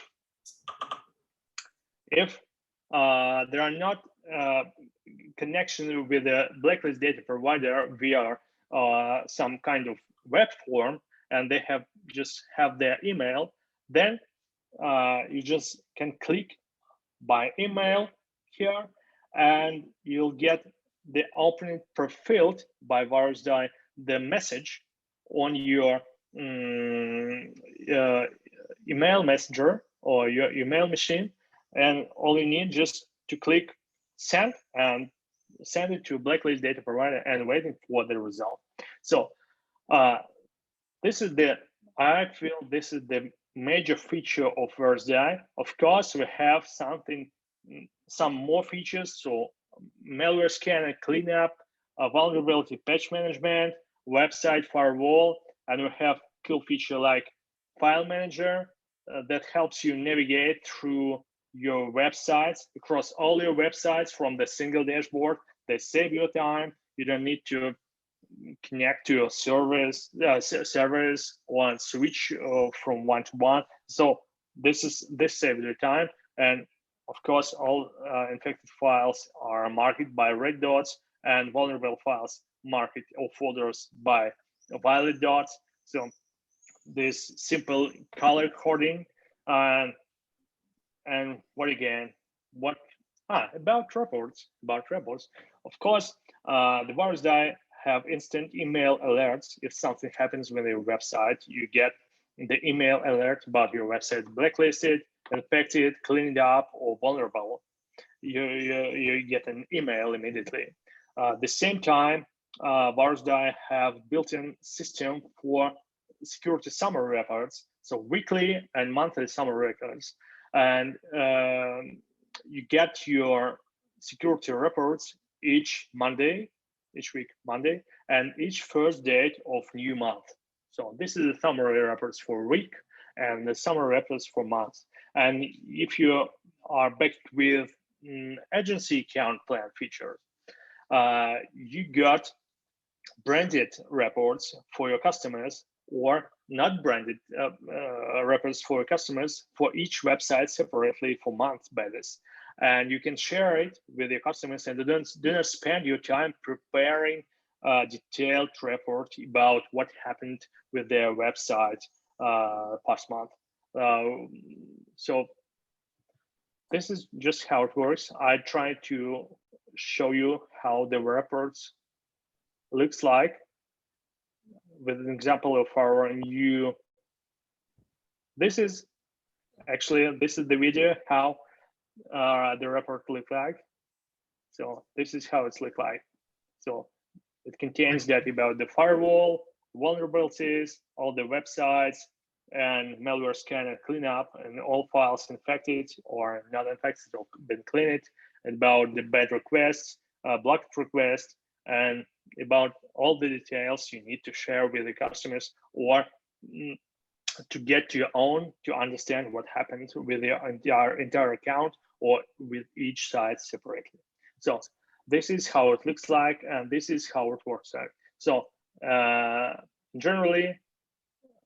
S2: there are not connection with the blacklist data provider via some kind of web form, and they just have their email, then you just can click by email here, and you'll get the opening pre-filled by Virusdie the message on your email messenger or your email machine, and all you need just to click send and send it to blacklist data provider and waiting for the result. So this is I feel this is the major feature of Virusdie. Of course, we have some more features. So malware scanner cleanup, vulnerability patch management, website firewall, and we have cool feature like file manager that helps you navigate through your websites across all your websites from the single dashboard. They save your time. You don't need to connect to a servers or switch from one to one. So this saves your time. And of course, all infected files are marked by red dots, and vulnerable files marked or folders by violet dots. So this simple color coding and what again? What about reports? Of course, the Virusdie have instant email alerts. If something happens with your website, you get the email alert about your website blacklisted, infected, cleaned up, or vulnerable. You get an email immediately. The same time, Virusdie have built-in system for security summary reports, so weekly and monthly summary records, and you get your security reports each week Monday, and each first date of new month. So this is the summary reports for week and the summary reports for months. And if you are backed with agency account plan features, you got branded reports for your customers, or not branded reports for your customers for each website separately for month basis. And you can share it with your customers, and do not spend your time preparing a detailed report about what happened with their website past month. So this is just how it works. I try to show you how the reports looks like with an example of our new. This is the video how the report look like. So this is how it's look like. So it contains data about the firewall, vulnerabilities, all the websites, and malware scanner cleanup, and all files infected or not infected or been cleaned, about the bad requests, blocked requests, and about all the details you need to share with the customers, or to get to your own, to understand what happened with your entire account or with each site separately. So this is how it looks like, and this is how it works out. So generally,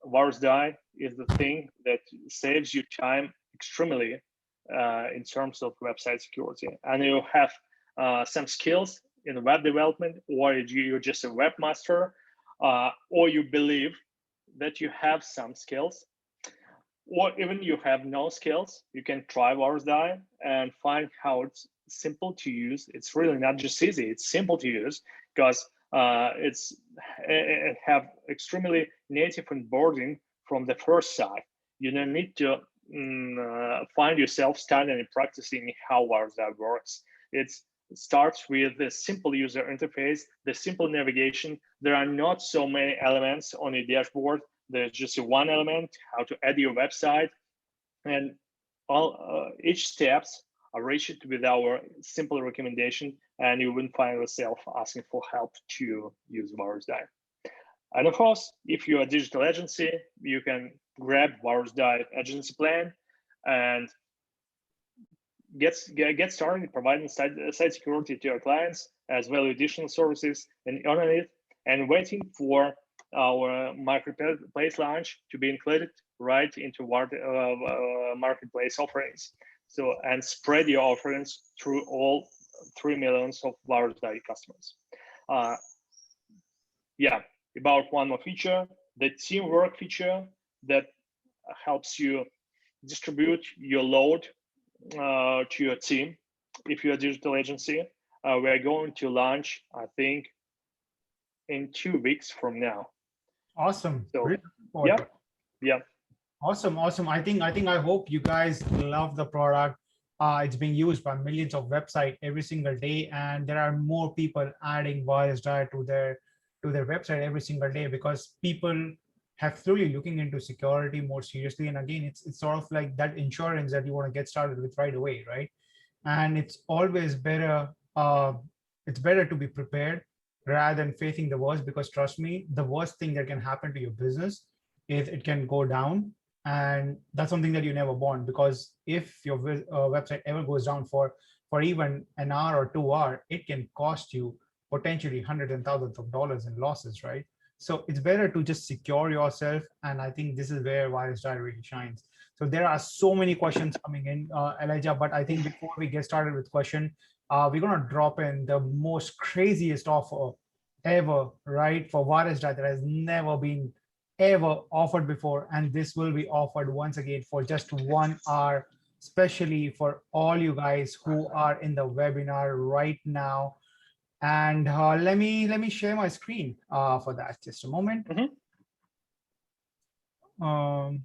S2: Virusdie is the thing that saves you time extremely in terms of website security. And you have some skills in web development, or you're just a webmaster, or you believe that you have some skills, or even you have no skills, you can try Virusdie and find how it's simple to use. It's really not just easy, it's simple to use, because it have extremely native onboarding from the first side. You don't need to find yourself studying and practicing how Virusdie works. It starts with the simple user interface, the simple navigation. There are not so many elements on your dashboard. There's just one element, how to add your website, and all each steps are reached with our simple recommendation, and you wouldn't find yourself asking for help to use Virusdie. And of course, if you're a digital agency, you can grab Virusdie agency plan and get started providing site security to your clients, as well as additional services, and on it, and waiting for our marketplace launch to be included right into marketplace offerings. So, and spread your offerings through all 3 million of Virusdie customers. Yeah, about one more feature, the teamwork feature that helps you distribute your load to your team. If you're a digital agency, we're going to launch, I think, in 2 weeks from now.
S1: Awesome.
S2: So, yeah.
S1: Awesome. I hope you guys love the product. It's being used by millions of websites every single day, and there are more people adding Virusdie to their website every single day, because people have truly looking into security more seriously. And again, it's sort of like that insurance that you want to get started with right away, right? And it's always better. It's better to be prepared rather than facing the worst, because trust me, the worst thing that can happen to your business is it can go down. And that's something that you never want, because if your website ever goes down for even an hour or 2 hours, it can cost you potentially hundreds and thousands of dollars in losses, right? So it's better to just secure yourself. And I think this is where Virusdie really shines. So there are so many questions coming in, Elijah, but I think before we get started with question, we're going to drop in the most craziest offer ever, right, for Virusdie that has never been ever offered before. And this will be offered once again for just 1 hour, especially for all you guys who are in the webinar right now. And let me share my screen for that. Just a moment.
S3: Come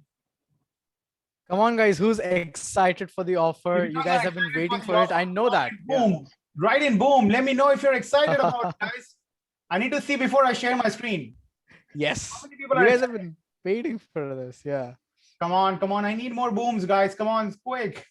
S3: on, guys, who's excited for the offer? You guys have been waiting for it. I know that.
S1: Boom. Yeah. Right in, boom. Let me know if you're excited about it, guys. I need to see before I share my screen.
S3: Yes. You guys have been waiting for this. Yeah.
S1: Come on. I need more booms, guys. Come on, quick.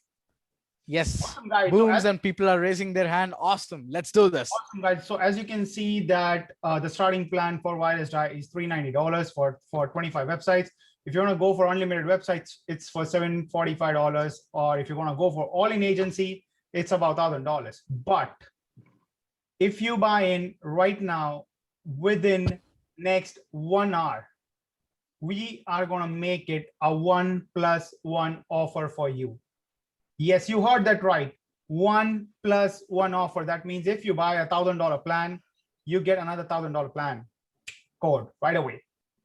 S3: Yes. Awesome, guys. Booms, so and people are raising their hand. Awesome. Let's do this.
S1: Awesome, guys. So as you can see that the starting plan for Virusdie is $390 for 25 websites. If you want to go for unlimited websites, it's for $745. Or if you want to go for all in agency, it's about $1,000. But if you buy in right now, within next 1 hour, we are going to make it a 1+1 offer for you. Yes, you heard that right. 1+1 offer. That means if you buy $1,000 plan, you get another $1,000 plan code right away.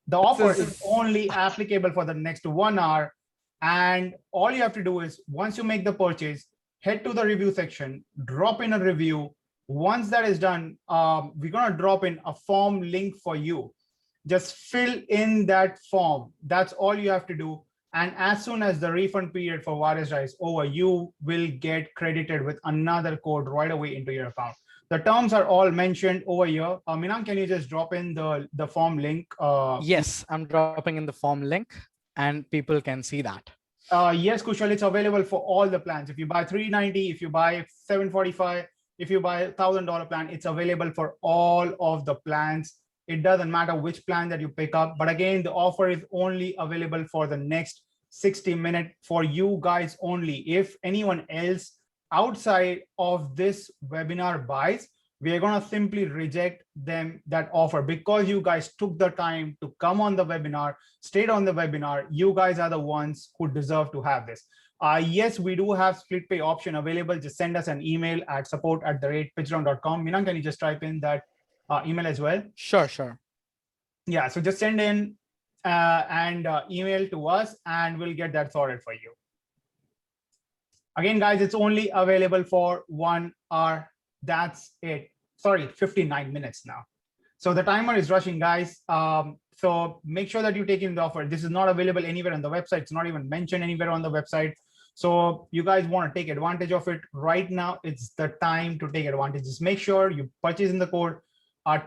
S1: The offer is only applicable for the next 1 hour. And all you have to do is, once you make the purchase, head to the review section, drop in a review. Once that is done, we're going to drop in a form link for you. Just fill in that form. That's all you have to do. And as soon as the refund period for Virusdie is over, you will get credited with another code right away into your account. The terms are all mentioned over here. Minam, can you just drop in the form link?
S3: Yes, I'm dropping in the form link and people can see that.
S1: Yes, Kushal, it's available for all the plans. If you buy $390, if you buy $745, if you buy $1,000 plan, it's available for all of the plans. It doesn't matter which plan that you pick up. But again, the offer is only available for the next 60 minutes for you guys only. If anyone else outside of this webinar buys, we are going to simply reject them that offer, because you guys took the time to come on the webinar, stayed on the webinar. You guys are the ones who deserve to have this. Yes, we do have split pay option available. Just send us an email at support@pitchground.com. Minang, can you just type in that email as well?
S3: Sure.
S1: Yeah, so just send in and email to us, and we'll get that sorted for you. Again, guys, it's only available for 1 hour. That's it. Sorry, 59 minutes now. So the timer is rushing, guys. So make sure that you take in the offer. This is not available anywhere on the website. It's not even mentioned anywhere on the website. So you guys want to take advantage of it right now. It's the time to take advantage. Just make sure you purchase in the code.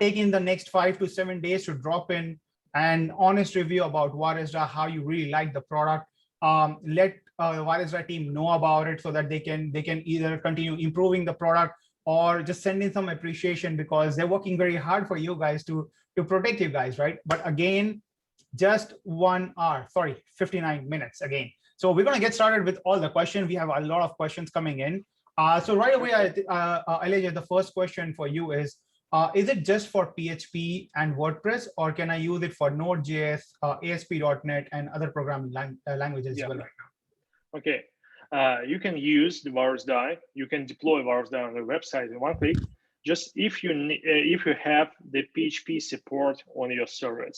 S1: Take in the next 5 to 7 days to drop in an honest review about Virusdie, how you really like the product. Let the Virusdie team know about it so that they can either continue improving the product or just send in some appreciation, because they're working very hard for you guys to protect you guys, right? But again, just 1 hour, sorry, 59 minutes again. So we're going to get started with all the questions. We have a lot of questions coming in. So right away, Elijah, the first question for you is it just for PHP and WordPress, or can I use it for Node.js, ASP.NET, and other programming languages as well right now?
S2: Okay. You can use the Virusdie. You can deploy Virusdie on the website in one click. Just if you have the PHP support on your server.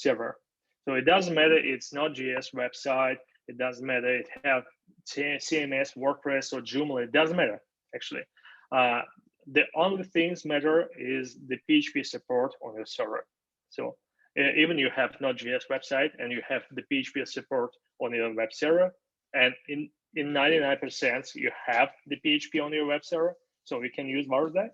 S2: So it doesn't matter. It's not JS website. It doesn't matter. It have CMS, WordPress, or Joomla. It doesn't matter actually. The only things matter is the PHP support on your server. So even you have Node.js website and you have the PHP support on your web server, and in 99% you have the PHP on your web server, so we can use Virusdie.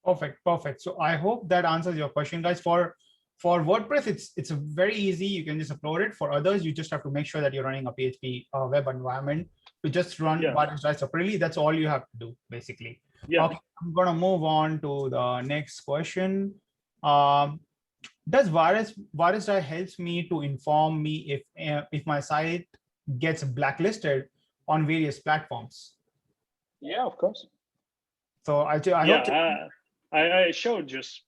S1: Perfect. So I hope that answers your question, guys. For WordPress, it's very easy. You can just upload it. For others, you just have to make sure that you're running a PHP web environment to just run Virusdie separately. That's all you have to do, basically.
S2: Yeah.
S1: Okay, I'm gonna move on to the next question. Does Virusdie helps me to inform me if my site gets blacklisted on various platforms?
S2: Yeah, of course.
S1: So
S2: I showed just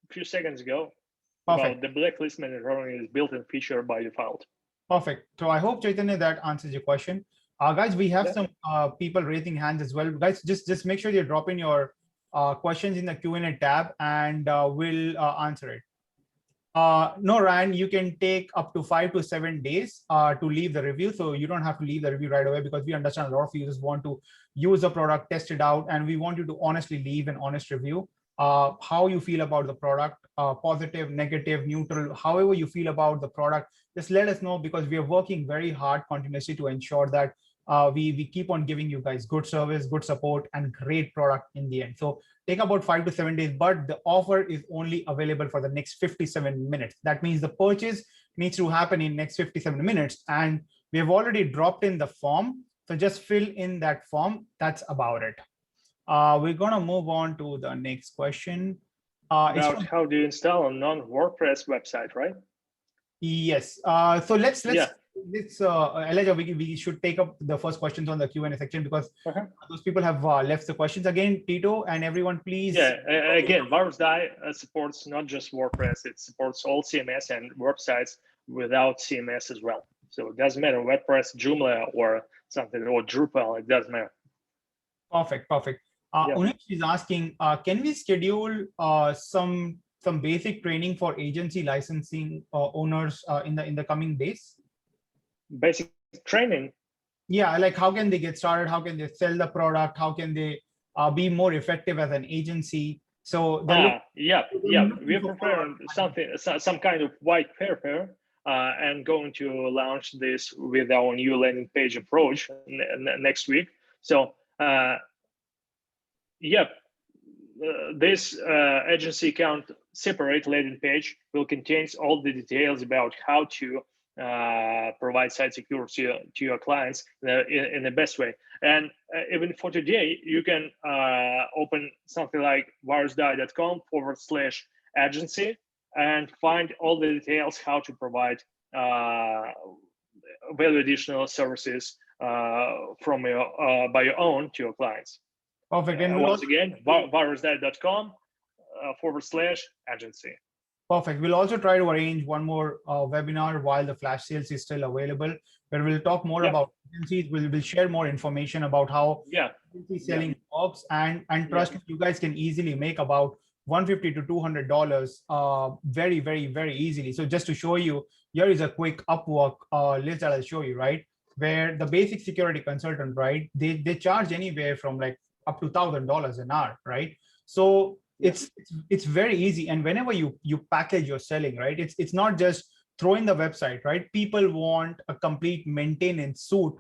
S2: a few seconds ago about the blacklist monitoring is built-in feature by default.
S1: Perfect. So I hope, Chaitanya, that answers your question. Guys, we have some people raising hands as well. Guys, just make sure you drop in your questions in the Q&A tab, and we'll answer it. No, Ryan, you can take up to 5 to 7 days to leave the review. So you don't have to leave the review right away, because we understand a lot of users want to use the product, test it out, and we want you to honestly leave an honest review. How you feel about the product, positive, negative, neutral, however you feel about the product, just let us know, because we are working very hard continuously to ensure that we keep on giving you guys good service, good support, and great product in the end. So take about 5 to 7 days, but the offer is only available for the next 57 minutes. That means the purchase needs to happen in next 57 minutes. And we have already dropped in the form. So just fill in that form. That's about it. We're going to move on to the next question.
S2: About how do you install a non-WordPress website, right?
S1: Yes. So let's Elijah, we should take up the first questions on the Q&A section, because those people have left the questions. Again, Tito and everyone, please.
S2: Yeah, again, Virusdie supports not just WordPress, it supports all CMS and websites without CMS as well. So it doesn't matter, WordPress, Joomla, or something, or Drupal, it doesn't matter.
S1: Perfect. Unish is asking, can we schedule some basic training for agency licensing owners in the coming days?
S2: Basic training?
S1: Yeah, like how can they get started? How can they sell the product? How can they be more effective as an agency? So
S2: we're preparing some kind of white paper and going to launch this with our new landing page approach next week. So this agency account separate landing page will contain all the details about how to provide site security to your clients in the best way. And even for today, you can open something like virusdie.com/agency, and find all the details how to provide value additional services from your by your own to your clients.
S1: Perfect. And
S2: once again, virusdie.com/agency.
S1: Perfect. We'll also try to arrange one more webinar while the flash sales is still available, where we'll talk more about agencies. We'll share more information about how agency selling works, and trust me, you guys can easily make about $150 to $200 very, very, very easily. So just to show you, here is a quick Upwork list that I'll show you, right? Where the basic security consultant, right? They charge anywhere from like up to $1,000 an hour, right? So it's very easy. And whenever you package your selling, right? It's not just throwing the website, right? People want a complete maintenance suite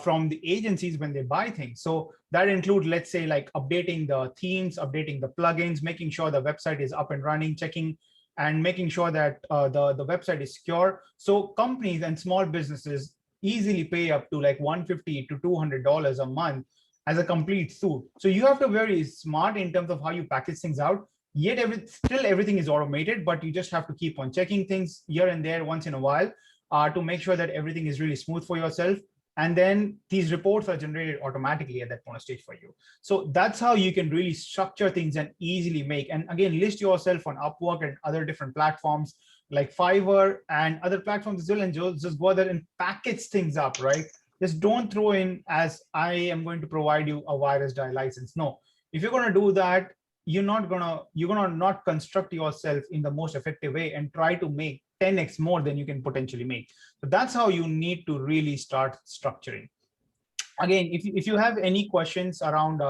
S1: from the agencies when they buy things. So that includes, let's say, like updating the themes, updating the plugins, making sure the website is up and running, checking and making sure that the website is secure. So companies and small businesses easily pay up to like $150 to $200 a month as a complete suite. So you have to be very smart in terms of how you package things out. Yet still everything is automated, but you just have to keep on checking things here and there once in a while to make sure that everything is really smooth for yourself. And then these reports are generated automatically at that point of stage for you. So that's how you can really structure things and easily make, and again, list yourself on Upwork and other different platforms like Fiverr and other platforms as well, and just go there and package things up, right? Just don't throw in as I am going to provide you a Virusdie license. No, if you're going to do that, you're gonna not construct yourself in the most effective way and try to make 10x more than you can potentially make. So that's how you need to really start structuring. Again, if you have any questions around,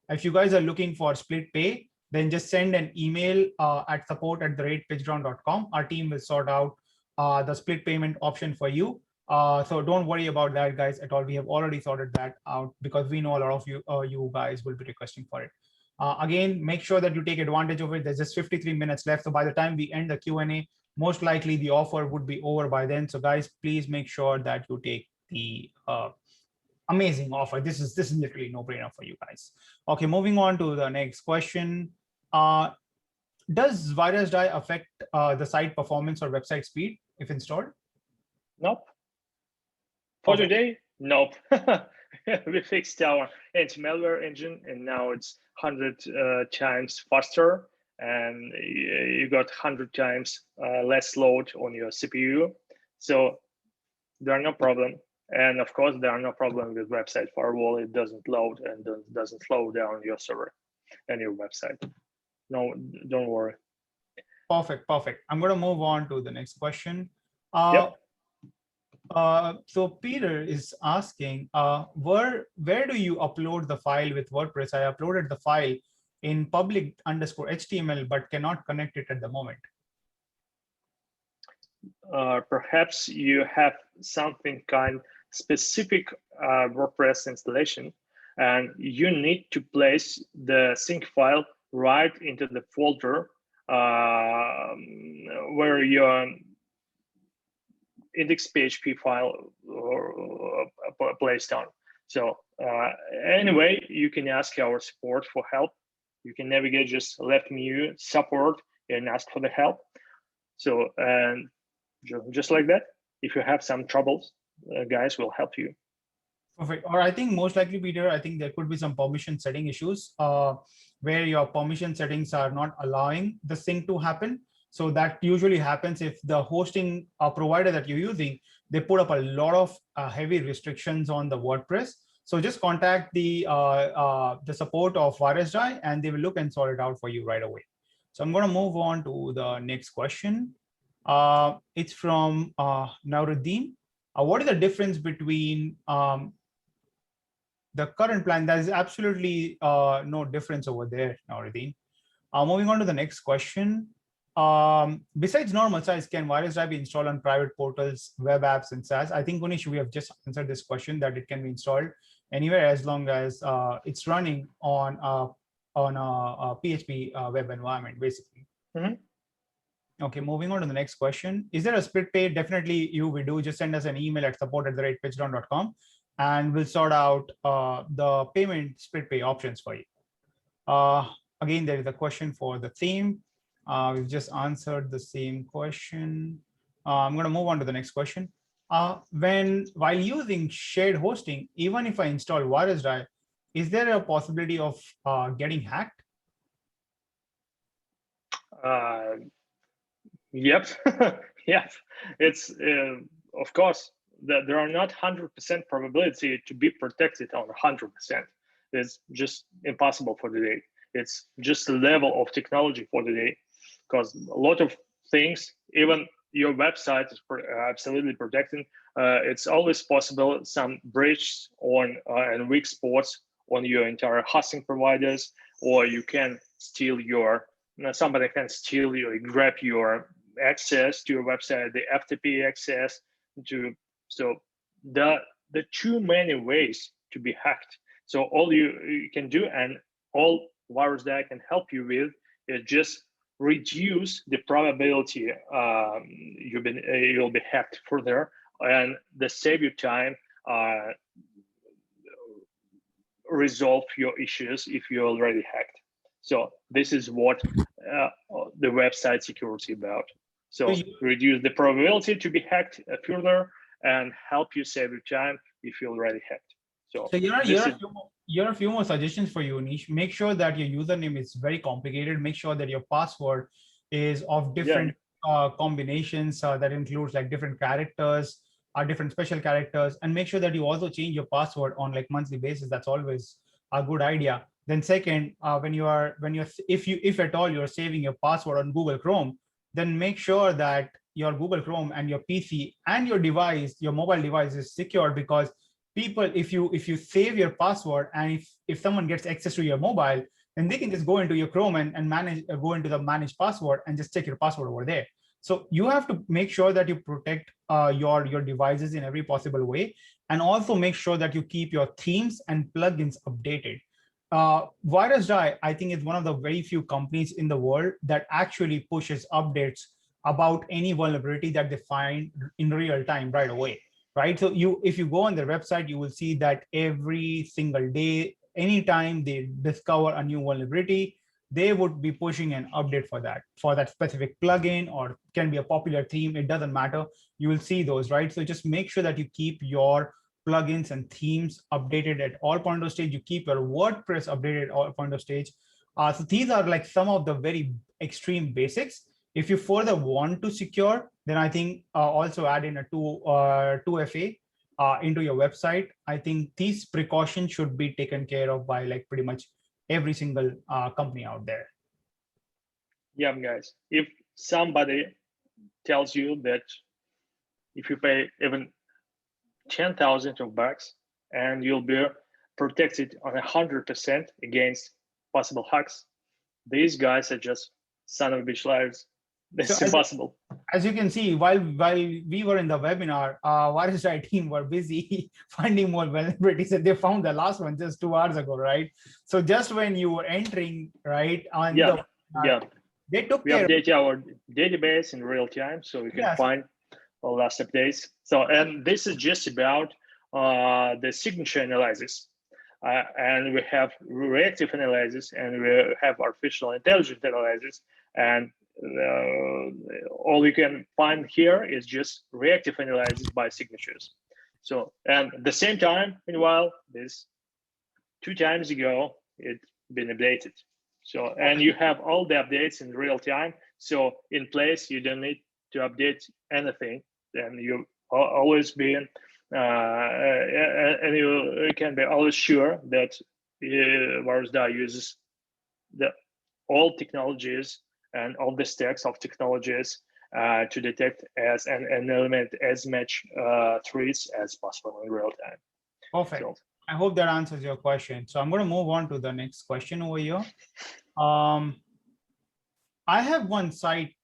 S1: if you guys are looking for split pay, then just send an email at support@pitchground.com. Our team will sort out the split payment option for you. So don't worry about that, guys, at all. We have already sorted that out because we know a lot of you guys will be requesting for it. Again, make sure that you take advantage of it. There's just 53 minutes left. So by the time we end the Q&A, most likely the offer would be over by then. So guys, please make sure that you take the amazing offer. This is literally no brainer for you guys. Okay, moving on to the next question. Does Virusdie affect the site performance or website speed if installed?
S2: Nope. For today, nope. We fixed our anti-malware engine, and now it's 100 times faster, and you got 100 times less load on your CPU. So there are no problem. And of course, there are no problem with website firewall. It doesn't load and doesn't slow down your server and your website. No, don't worry.
S1: Perfect. I'm going to move on to the next question. So Peter is asking, where do you upload the file with WordPress? I uploaded the file in public_HTML, but cannot connect it at the moment.
S2: Perhaps you have something kind specific WordPress installation, and you need to place the sync file right into the folder where your index.php file or placed on. So anyway, you can ask our support for help. You can navigate just left menu support and ask for the help. So and just like that, if you have some troubles, guys will help you.
S1: Perfect. Or I think most likely, Peter, I think there could be some permission setting issues where your permission settings are not allowing the sync to happen. So that usually happens if the hosting provider that you're using, they put up a lot of heavy restrictions on the WordPress. So just contact the support of Virusdie, and they will look and sort it out for you right away. So I'm going to move on to the next question. It's from Nauruddin. What is the difference between the current plan? There is absolutely no difference over there, Nauruddin. Moving on to the next question. Besides normal size, can Virusdie be installed on private portals, web apps, and SaaS? I think, Gunish, we have just answered this question that it can be installed anywhere as long as it's running on a PHP web environment, basically. Mm-hmm. Okay, moving on to the next question. Is there a split pay? Definitely we do. Just send us an email at support@pitchground.com, and we'll sort out the payment split pay options for you. Again, there is a question for the theme. We've just answered the same question. I'm going to move on to the next question. While using shared hosting, even if I install Virusdie, is there a possibility of getting hacked?
S2: Yep, yep. It's of course that there are not 100% probability to be protected on 100%. It's just impossible for the day. It's just the level of technology for the day, because a lot of things, even your website is absolutely protected. It's always possible some breach on and weak spots on your entire hosting providers, or you can steal your, somebody can steal your, grab your access to your website, the FTP access to, so the too many ways to be hacked. So all you can do, and all Virusdie can help you with, is just reduce the probability you'll be hacked further, and the save you time, resolve your issues if you're already hacked. So this is what the website security about. So reduce the probability to be hacked further and help you save your time if you're already hacked. So
S1: here are a few more suggestions for you, Nish. Make sure that your username is very complicated. Make sure that your password is of different combinations that includes like different characters, different special characters, and make sure that you also change your password on like monthly basis. That's always a good idea. Then second, if at all you're saving your password on Google Chrome, then make sure that your Google Chrome and your PC and your device, your mobile device, is secure, because people, if you save your password, and if someone gets access to your mobile, then they can just go into your Chrome and go into the manage password and just check your password over there. So you have to make sure that you protect your devices in every possible way, and also make sure that you keep your themes and plugins updated. Virusdie, I think, is one of the very few companies in the world that actually pushes updates about any vulnerability that they find in real time right away. Right. So if you go on their website, you will see that every single day, anytime they discover a new vulnerability, they would be pushing an update for that specific plugin, or can be a popular theme. It doesn't matter. You will see those, right? So just make sure that you keep your plugins and themes updated at all point of stage. You keep your WordPress updated at all point of stage. So these are like some of the very extreme basics. If you further want to secure, then I think also add in a 2FA into your website. I think these precautions should be taken care of by like pretty much every single company out there.
S2: Yeah, guys, if somebody tells you that if you pay even 10,000 of bucks and you'll be protected on 100% against possible hacks, these guys are just son of a bitch liars. That's impossible.
S1: As you can see, while we were in the webinar, Virusdie team were busy finding more vulnerabilities, and they found the last one just 2 hours ago, right? So just when you were entering, right, on they took
S2: we update our database in real time, so we can find all last updates. So, and this is just about the signature analysis. And we have reactive analysis, and we have artificial intelligence analysis, and all you can find here is just reactive analysis by signatures. So, and at the same time, meanwhile, this 2 times ago, it's been updated. So, and you have all the updates in real time. So in place, you don't need to update anything. And you always be, and you can be always sure that Virusdie uses all technologies and all the stacks of technologies to detect and eliminate as much threats as possible in real time.
S1: Perfect. So, I hope that answers your question. So I'm going to move on to the next question over here. I have one site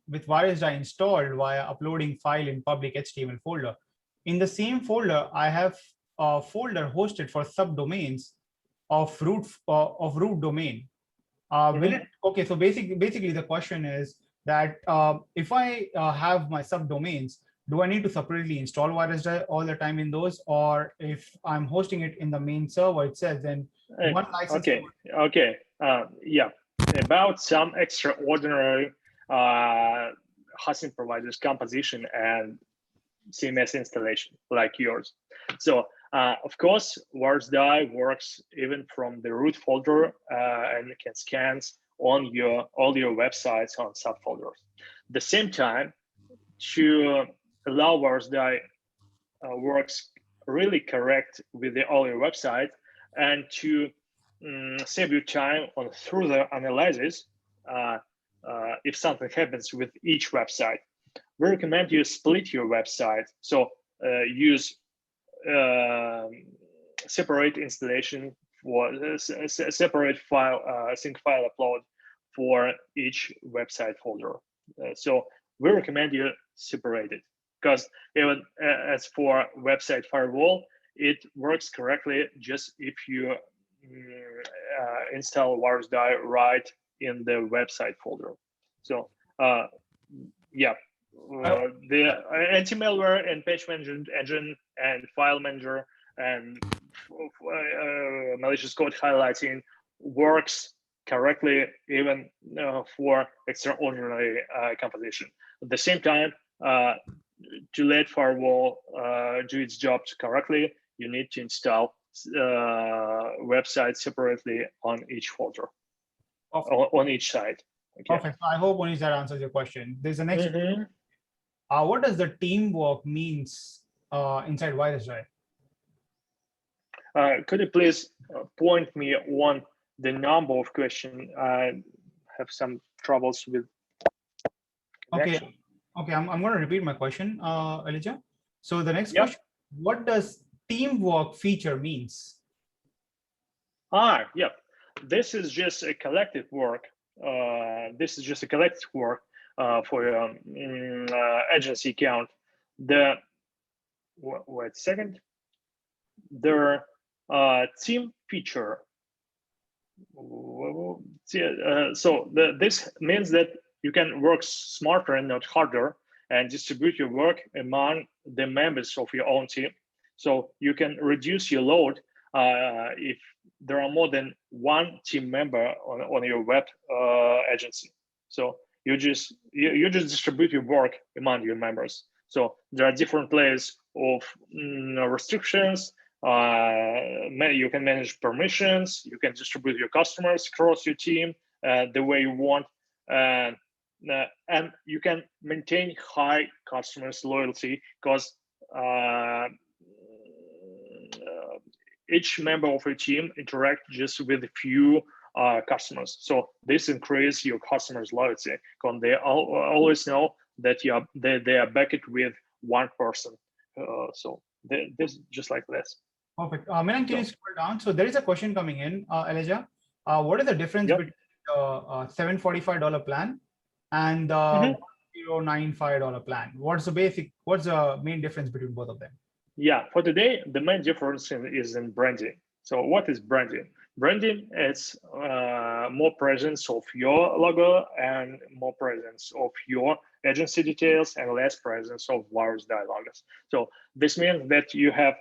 S1: with Virusdie installed via uploading file in public HTML folder. In the same folder, I have a folder hosted for subdomains of root domain. Will it? Okay, so basically the question is that if I have my subdomains, do I need to separately install Virusdie all the time in those, or if I'm hosting it in the main server itself, then one license?
S2: Yeah. about some extraordinary hosting providers composition and CMS installation like yours. So of course, Virusdie works even from the root folder and can scan on all your websites on subfolders. At the same time, to allow Virusdie works really correct with all your website and to save you time on further analysis if something happens with each website. We recommend you split your website. So use separate installation for separate file, sync file upload for each website folder. So we recommend you separate it because even as for website firewall, it works correctly just if you install Virusdie right in the website folder. So yeah, the anti-malware and patch management engine and file manager and malicious code highlighting works correctly even for extraordinary composition. At the same time, to let firewall do its job correctly, you need to install websites separately on each folder, on each site. Okay.
S1: Perfect. I hope Onish that answers your question. There's the next. What does the teamwork means inside Virusdie?
S2: Could you please point me on the number of questions? I have some troubles with connection.
S1: Okay. I'm going to repeat my question, Elijah. So the next question: what does teamwork feature means?
S2: Yeah. This is just a collective work. This is just a collective work for your agency account. Wait a second. The team feature. This means that you can work smarter and not harder and distribute your work among the members of your own team. So you can reduce your load if there are more than one team member on your web agency. So you just distribute your work among your members. So there are different layers of restrictions. You can manage permissions. You can distribute your customers across your team the way you want, and you can maintain high customers loyalty because each member of your team interact just with a few customers. So this increases your customers' loyalty because they always know that they are backed with one person. So this just like this.
S1: Perfect. Milan, can you scroll down? So there is a question coming in, Elijah. What is the difference between the $745 plan and the $095 plan? What's the main difference between both of them?
S2: Yeah, for today, the main difference is in branding. So what is branding? Branding is more presence of your logo and more presence of your agency details and less presence of Virusdie logos. So this means that you have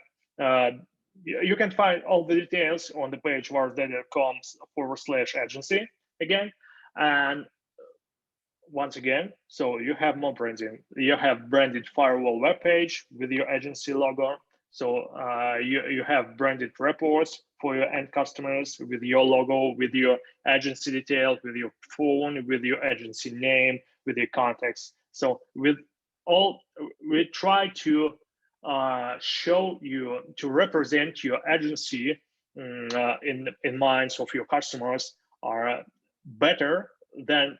S2: you can find all the details on the page virusdie.com/agency again. And once again, so you have more branding. You have branded firewall webpage with your agency logo. So you have branded reports for your end customers with your logo, with your agency details, with your phone, with your agency name, with your contacts. So with all, we try to show you, to represent your agency in minds of your customers are better than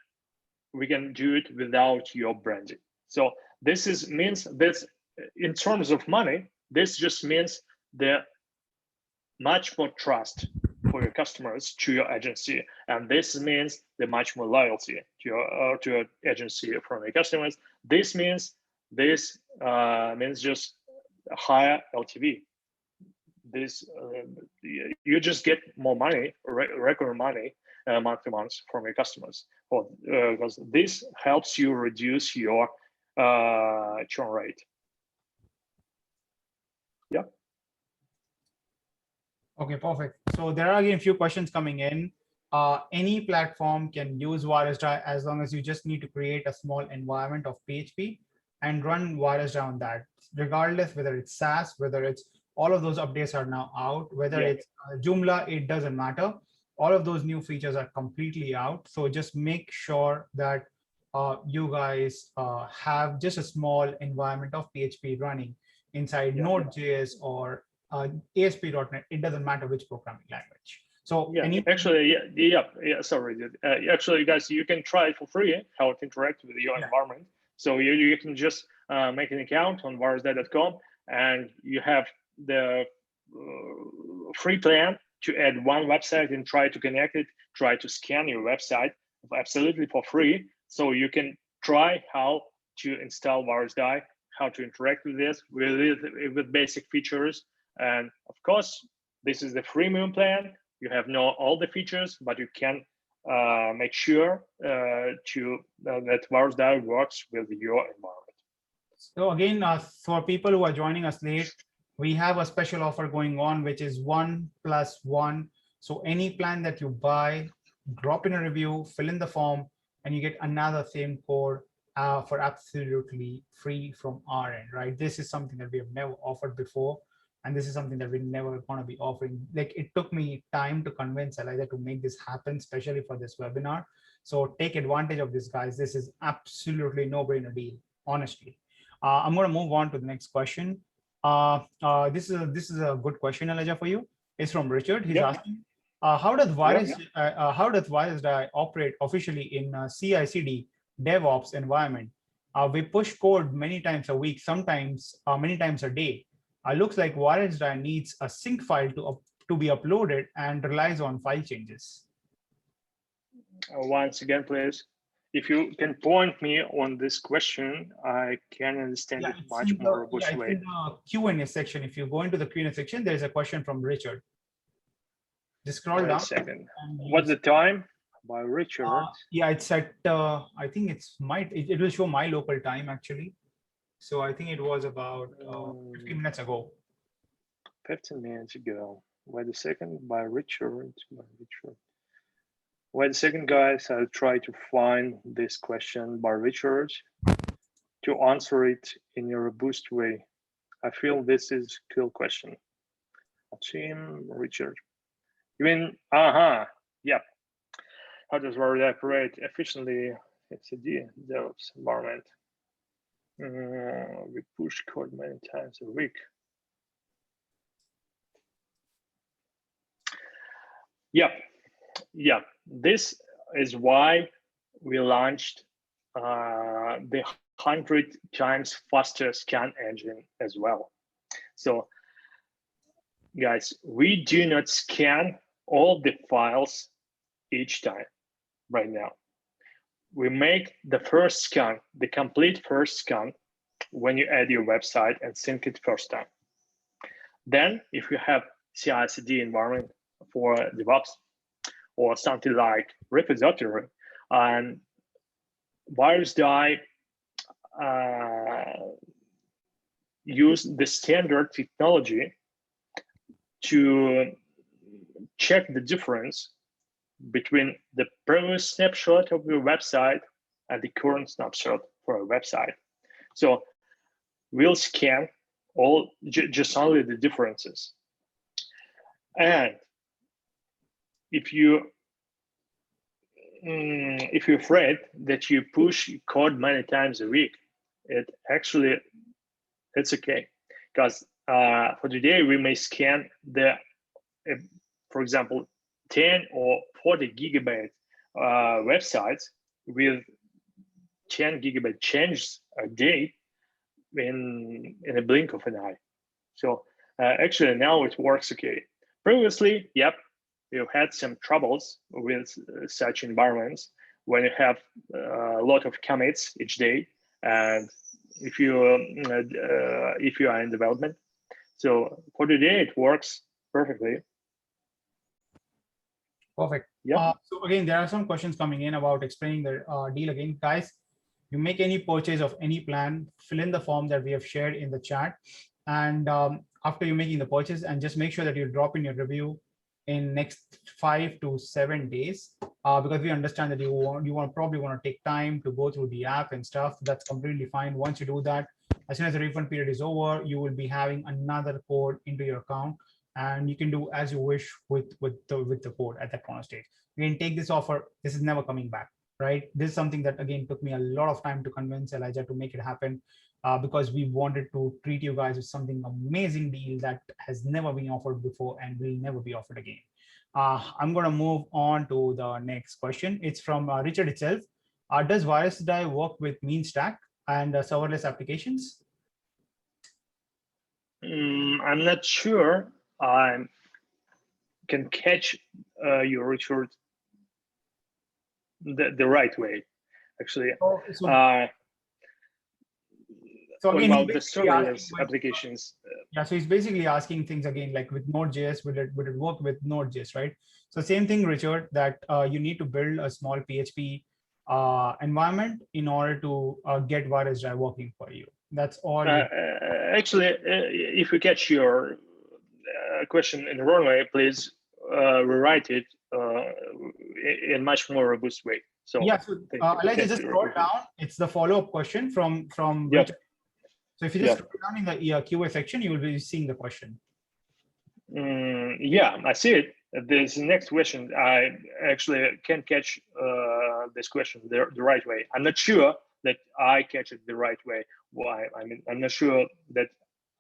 S2: we can do it without your branding. So this means that in terms of money, this just means the much more trust for your customers to your agency, and this means the much more loyalty to your agency from your customers. This means just a higher LTV. This you just get more money, regular money, month to month from your customers, because this helps you reduce your churn rate. Yeah.
S1: Okay, perfect. So there are again a few questions coming in. any platform can use Virusdie as long as you just need to create a small environment of PHP and run Virusdie on that, regardless whether it's SaaS, whether it's all of those updates are now out, whether it's Joomla, it doesn't matter. All of those new features are completely out. So just make sure that you guys have just a small environment of PHP running inside Node.js or ASP.NET. It doesn't matter which programming language. So
S2: actually, sorry. Actually, guys, you can try it for free how to interact with your environment. So you can just make an account on virusdie.com, and you have the free plan to add one website and try to connect it, try to scan your website absolutely for free. So you can try how to install Virusdie, how to interact with this with basic features. And of course, this is the freemium plan. You have all the features, but you can make sure that Virusdie works with your environment.
S1: So again, for people who are joining us late, we have a special offer going on, which is 1+1. So any plan that you buy, drop in a review, fill in the form, and you get another same code for absolutely free from our end, right? This is something that we have never offered before. And this is something that we're never going to be offering. Like, it took me time to convince Elijah to make this happen, especially for this webinar. So take advantage of this, guys. This is absolutely no-brainer deal, honestly. I'm going to move on to the next question. This is a good question, Elijah, for you. It's from Richard. He's asking, how does Virusdie operate officially in CI/CD DevOps environment? We push code many times a week, sometimes many times a day. Looks like Virusdie needs a sync file to be uploaded and relies on file changes.
S2: Once again, please, if you can point me on this question, I can understand it much more robust way.
S1: In the Q&A section, if you go into the Q&A section, there's a question from Richard. Just scroll down.
S2: A second. What's the time? By Richard.
S1: It's at, I think it will show my local time actually. So I think it was about 15 minutes ago.
S2: 15 minutes ago. Wait a second, by Richard. Wait a second, guys. I'll try to find this question by Richard to answer it in a robust way. I feel this is a cool question. Team Richard. You mean, yep. How does Virusdie operate efficiently? It's a DevOps environment. We push code many times a week. Yeah. This is why we launched the 100 times faster scan engine as well. So, guys, we do not scan all the files each time right now. We make the first scan, the complete first scan, when you add your website and sync it first time. Then, if you have CI/CD environment for DevOps or something like repository, and Virusdie use the standard technology to check the difference between the previous snapshot of your website and the current snapshot for a website. So we'll scan just only the differences. And if you're afraid that you push code many times a week, it's okay, because for today we may scan for example, 10 or 40 gigabyte websites with 10 gigabyte changes a day in a blink of an eye. So actually now it works okay. Previously, yep, you had some troubles with such environments when you have a lot of commits each day, and if you are in development. So for today it works perfectly.
S1: Perfect. Yeah. So again, there are some questions coming in about explaining the deal again. Guys, you make any purchase of any plan, fill in the form that we have shared in the chat. And after you're making the purchase, and just make sure that you drop in your review in next 5 to 7 days, because we understand that you probably want to take time to go through the app and stuff. That's completely fine. Once you do that, as soon as the refund period is over, you will be having another code into your account, and you can do as you wish with the code at that point of stage. You can take this offer. This is never coming back, right? This is something that again took me a lot of time to convince Elijah to make it happen, because we wanted to treat you guys with something amazing deal that has never been offered before and will never be offered again. I'm going to move on to the next question. It's from Richard itself. Does Virusdie work with mean stack and serverless applications?
S2: I'm not sure I can catch your Richard the right way, actually.
S1: So again,
S2: about the serverless applications.
S1: Yeah, so he's basically asking things again, like with Node.js, would it work with Node.js, right? So same thing, Richard, that you need to build a small PHP environment in order to get Virusdie working for you. That's all.
S2: Actually, if we catch your question in the wrong way, please rewrite it in much more robust way. So
S1: yeah, so Elijah, just scroll down. It's the follow-up question from Richard. So if you just scroll down in the QA section, you will be seeing the question.
S2: Yeah, I see it. This next question, I actually can catch this question the right way. I'm not sure that I catch it the right way. Why? I mean, I'm not sure that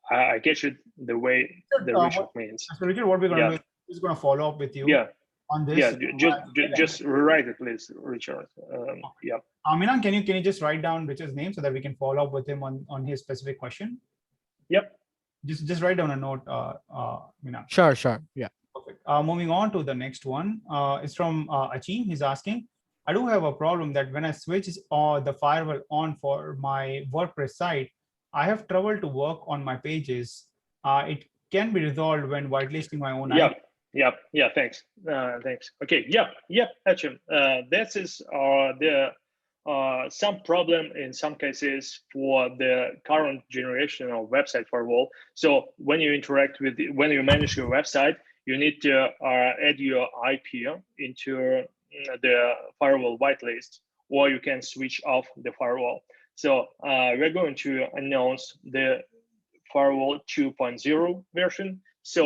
S2: I catch it the way the Richard means.
S1: So Richard, what we're going to do is going to follow up with you. On this.
S2: Just rewrite it, please, Richard. Yeah.
S1: Minan, can you just write down Richard's name so that we can follow up with him on his specific question?
S2: Yep.
S1: Just write down a note, Minan.
S3: Sure. Yeah.
S1: Perfect. Moving on to the next one. It's from Achim. He's asking, I do have a problem that when I switch the firewall on for my WordPress site, I have trouble to work on my pages. It can be resolved when whitelisting my own IP.
S2: Yeah, thanks. Okay, Achim, that is some problem in some cases for the current generation of website firewall. So when you when you manage your website, you need to add your IP into the firewall whitelist, or you can switch off the firewall. So we're going to announce the firewall 2.0 version. So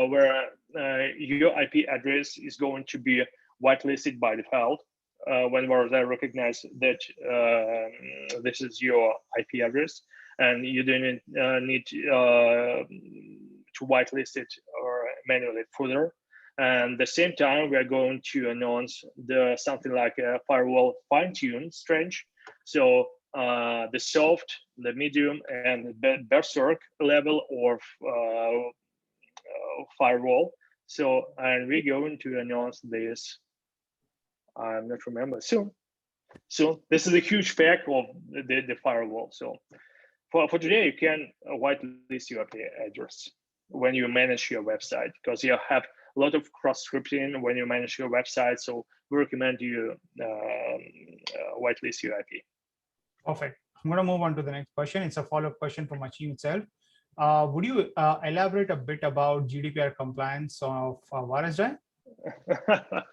S2: where your IP address is going to be whitelisted by default whenever they recognize that this is your IP address, and you don't need to whitelist it or manually further. And at the same time, we are going to announce something like a firewall fine-tune strange. So the soft, the medium, and the berserk level of firewall. So, and we're going to announce this, I'm not remember, soon. So this is a huge fact of the firewall. So for today, you can whitelist your IP address when you manage your website, because you have a lot of cross-scripting when you manage your website. So we recommend you whitelist your IP.
S1: Perfect. I'm going to move on to the next question. It's a follow-up question from Achim itself. Would you elaborate a bit about GDPR compliance of Virusdie?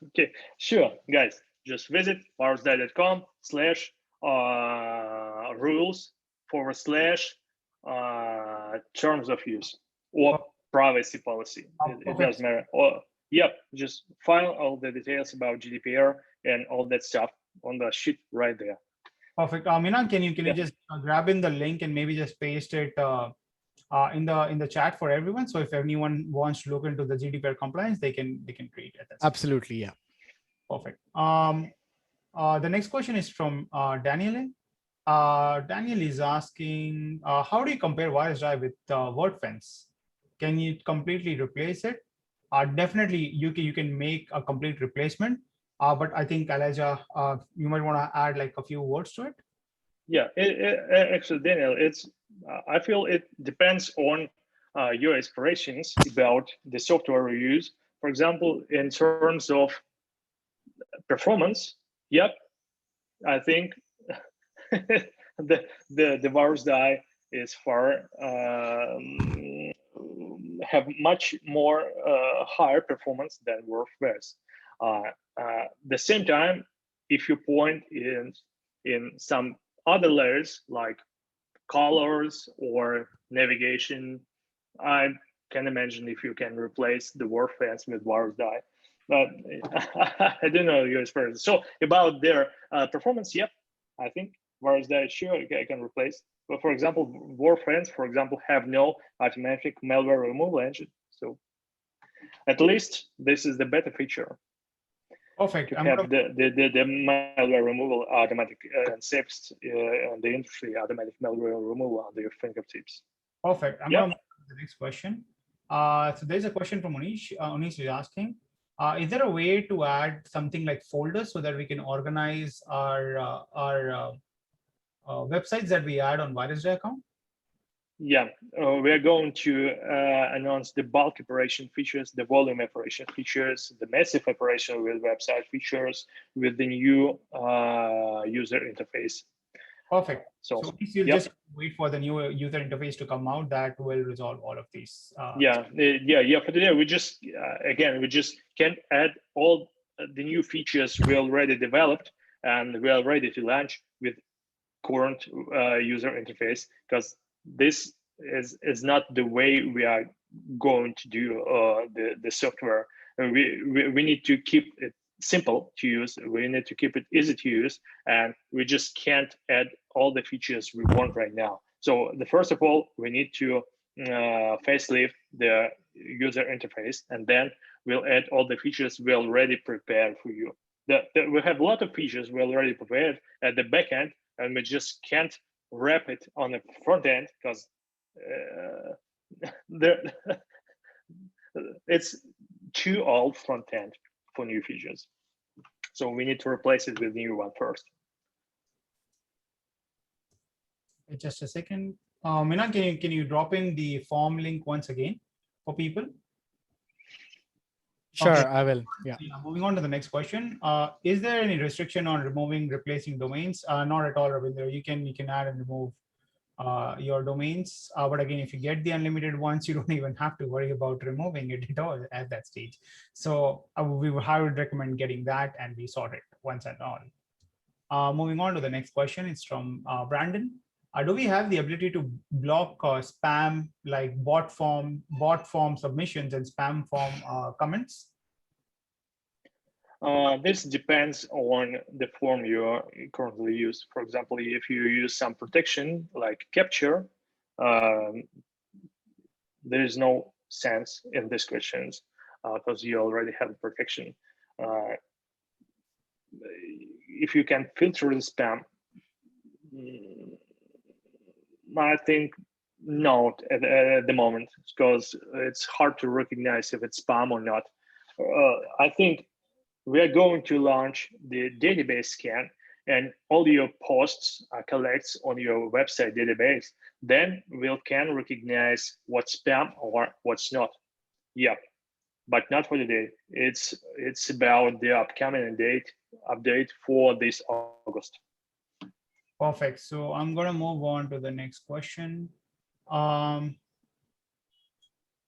S2: Okay, sure, guys. Just visit virusdie.com/rules/terms of use or privacy policy. It doesn't matter. Or just file all the details about GDPR and all that stuff on the sheet right there.
S1: Perfect. Minan, can you just grab in the link and maybe just paste it in the chat for everyone? So if anyone wants to look into the GDPR compliance, they can create it.
S3: Absolutely, yeah.
S1: Perfect. The next question is from Daniel. Daniel is asking, how do you compare Virusdie with WordFence? Can you completely replace it? Definitely, you can make a complete replacement. But I think, Elijah, you might want to add like a few words to it.
S2: Yeah, actually, Daniel, I feel it depends on your aspirations about the software you use. For example, in terms of performance, I think the Virusdie is far have much more higher performance than WordPress. The same time, if you point in some other layers like colors or navigation, I can imagine if you can replace the WordPress with Virusdie. But I don't know your experience. So about their performance, yep, I think Virusdie sure I can replace. But for example, WordPress, for example, have no automatic malware removal engine. So at least this is the better feature.
S1: Perfect.
S2: To have the malware removal automatic and safest on the industry, automatic malware removal on your fingertips.
S1: Perfect. I'm going to move to the next question. So there's a question from Onish. Onish is asking, is there a way to add something like folders so that we can organize our websites that we add on Virusdie account?
S2: Yeah, we're going to announce the bulk operation features, the volume operation features, the massive operation with website features with the new user interface.
S1: Perfect. So you'll just wait for the new user interface to come out that will resolve all of these.
S2: Yeah. For today, we just we just can add all the new features we already developed and we are ready to launch with current user interface, because this is not the way we are going to do the software. We need to keep it simple to use. We need to keep it easy to use, and we just can't add all the features we want right now. So the first of all, we need to facelift the user interface, and then we'll add all the features we already prepared for you. We have a lot of features we already prepared at the back end, and we just can't wrap it on the front end because it's too old front end for new features. So we need to replace it with new one first.
S1: Just a second. Minan, can you drop in the form link once again for people?
S3: Sure,
S1: okay.
S3: I will. Yeah.
S1: Moving on to the next question. Is there any restriction on replacing domains? Not at all, Ravinder. You can add and remove your domains. But again, if you get the unlimited ones, you don't even have to worry about removing it at all at that stage. So I would recommend getting that and be sorted once and all. Moving on to the next question. It's from Brandon. Do we have the ability to block spam like bot form submissions and spam form comments?
S2: This depends on the form you currently use. For example, if you use some protection like capture, there is no sense in these questions because you already have protection. If you can filter the spam, I think not at the moment, because it's hard to recognize if it's spam or not. I think we are going to launch the database scan, and all your posts collects on your website database. Then we can recognize what's spam or what's not. Yeah, but not for today. It's about the upcoming update for this August.
S1: Perfect. So I'm going to move on to the next question.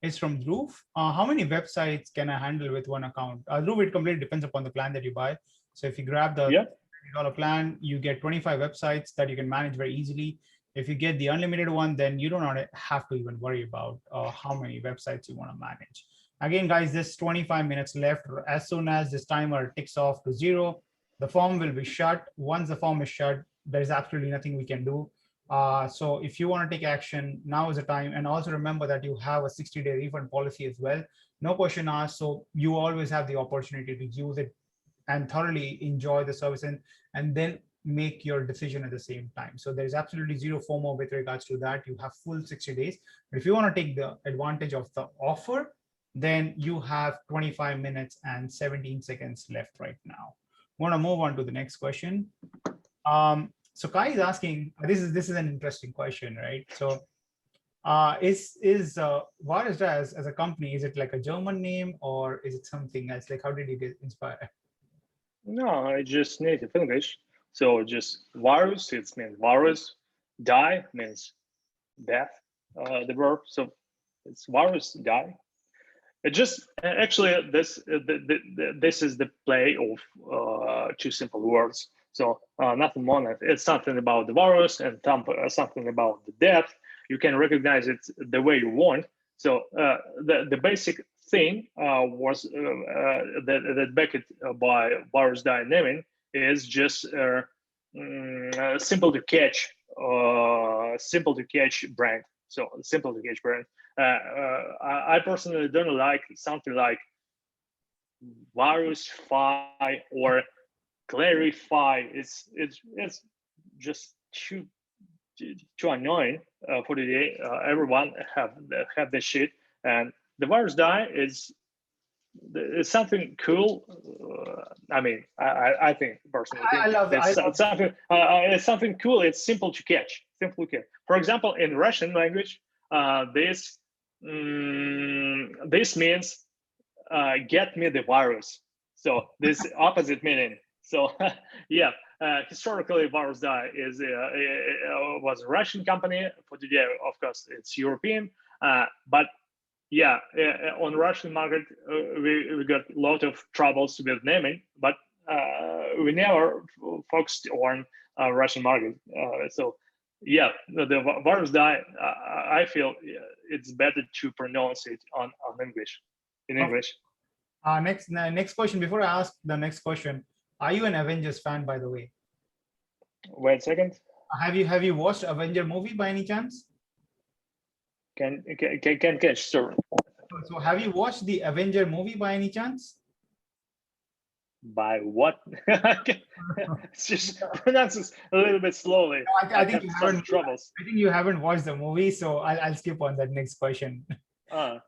S1: It's from Dhruv. How many websites can I handle with one account? Dhruv, it completely depends upon the plan that you buy. So if you grab the $30 plan, you get 25 websites that you can manage very easily. If you get the unlimited one, then you do not have to even worry about how many websites you want to manage. Again, guys, there's 25 minutes left. As soon as this timer ticks off to 0, the form will be shut. Once the form is shut, there's absolutely nothing we can do. So if you want to take action, now is the time. And also remember that you have a 60-day refund policy as well. No question asked. So you always have the opportunity to use it and thoroughly enjoy the service and then make your decision at the same time. So there's absolutely zero FOMO with regards to that. You have full 60 days. But if you want to take the advantage of the offer, then you have 25 minutes and 17 seconds left right now. I want to move on to the next question. So Kai is asking, this is an interesting question, right? So is Virusdie as a company, is it like a German name or is it something else? Like, how did you get inspired?
S2: No, I just native English. So just virus, it means virus, die means death, the verb. So It's Virusdie. It just actually this this is the play of two simple words. So nothing more than it's something about the virus and something about the death. You can recognize it the way you want. So the basic thing was that backed by Virusdie naming is just simple to catch brand. So simple to catch brand. I personally don't like something like Virusdie or Clarify. It's just too annoying for the day. Everyone have this shit, and the Virusdie is something cool. I mean, I think personally, it's something cool. It's simple to catch. Simple to catch. For example, in Russian language, this means get me the virus. So this opposite meaning. So yeah, historically, Virusdie was a Russian company. For today, of course, it's European. But yeah, on Russian market, we got a lot of troubles with naming, but we never focused on Russian market. So yeah, the Virusdie, I feel it's better to pronounce it on English, in English.
S1: Next question. Before I ask the next question, are you an Avengers fan, by the way?
S2: Wait a second.
S1: Have you watched Avenger movie by any chance?
S2: Can catch, sir.
S1: So have you watched the Avenger movie by any chance?
S2: By what? It's just pronounces a little bit slowly.
S1: No, I think you haven't.
S2: Troubles.
S1: I think you haven't watched the movie, so I'll skip on that next question.
S2: Okay.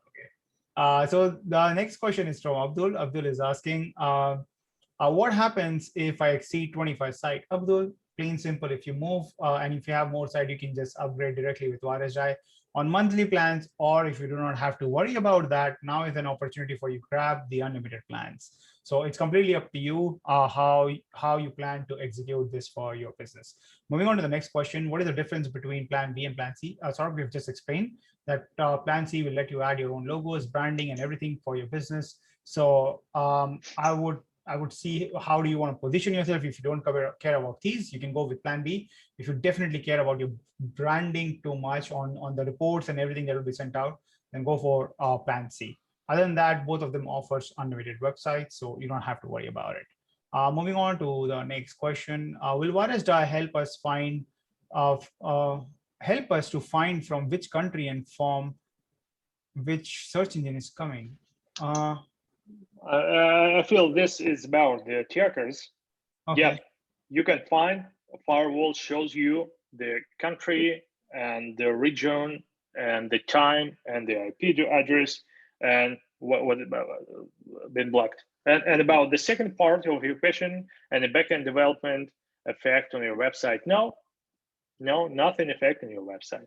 S1: So the next question is from Abdul. Abdul is asking, what happens if I exceed 25 sites? Abdul, plain simple. If you move and if you have more sites, you can just upgrade directly with Virusdie on monthly plans, or if you do not have to worry about that, now is an opportunity for you to grab the unlimited plans. So it's completely up to you how you plan to execute this for your business. Moving on to the next question, what is the difference between Plan B and Plan C? Saurabh, we've just explained that Plan C will let you add your own logos, branding, and everything for your business. So I would see how do you want to position yourself. If you don't care about these, you can go with Plan B. If you definitely care about your branding too much on the reports and everything that will be sent out, then go for Plan C. Other than that, both of them offers unlimited websites, so you don't have to worry about it. Moving on to the next question, will Virusdie help us to find from which country and from which search engine is coming?
S2: I feel this is about the trackers.
S1: Okay.
S2: Yeah, you can find a firewall shows you the country and the region and the time and the IP address and what been blocked. And about the second part of your question and the backend development effect on your website. No, nothing affecting your website.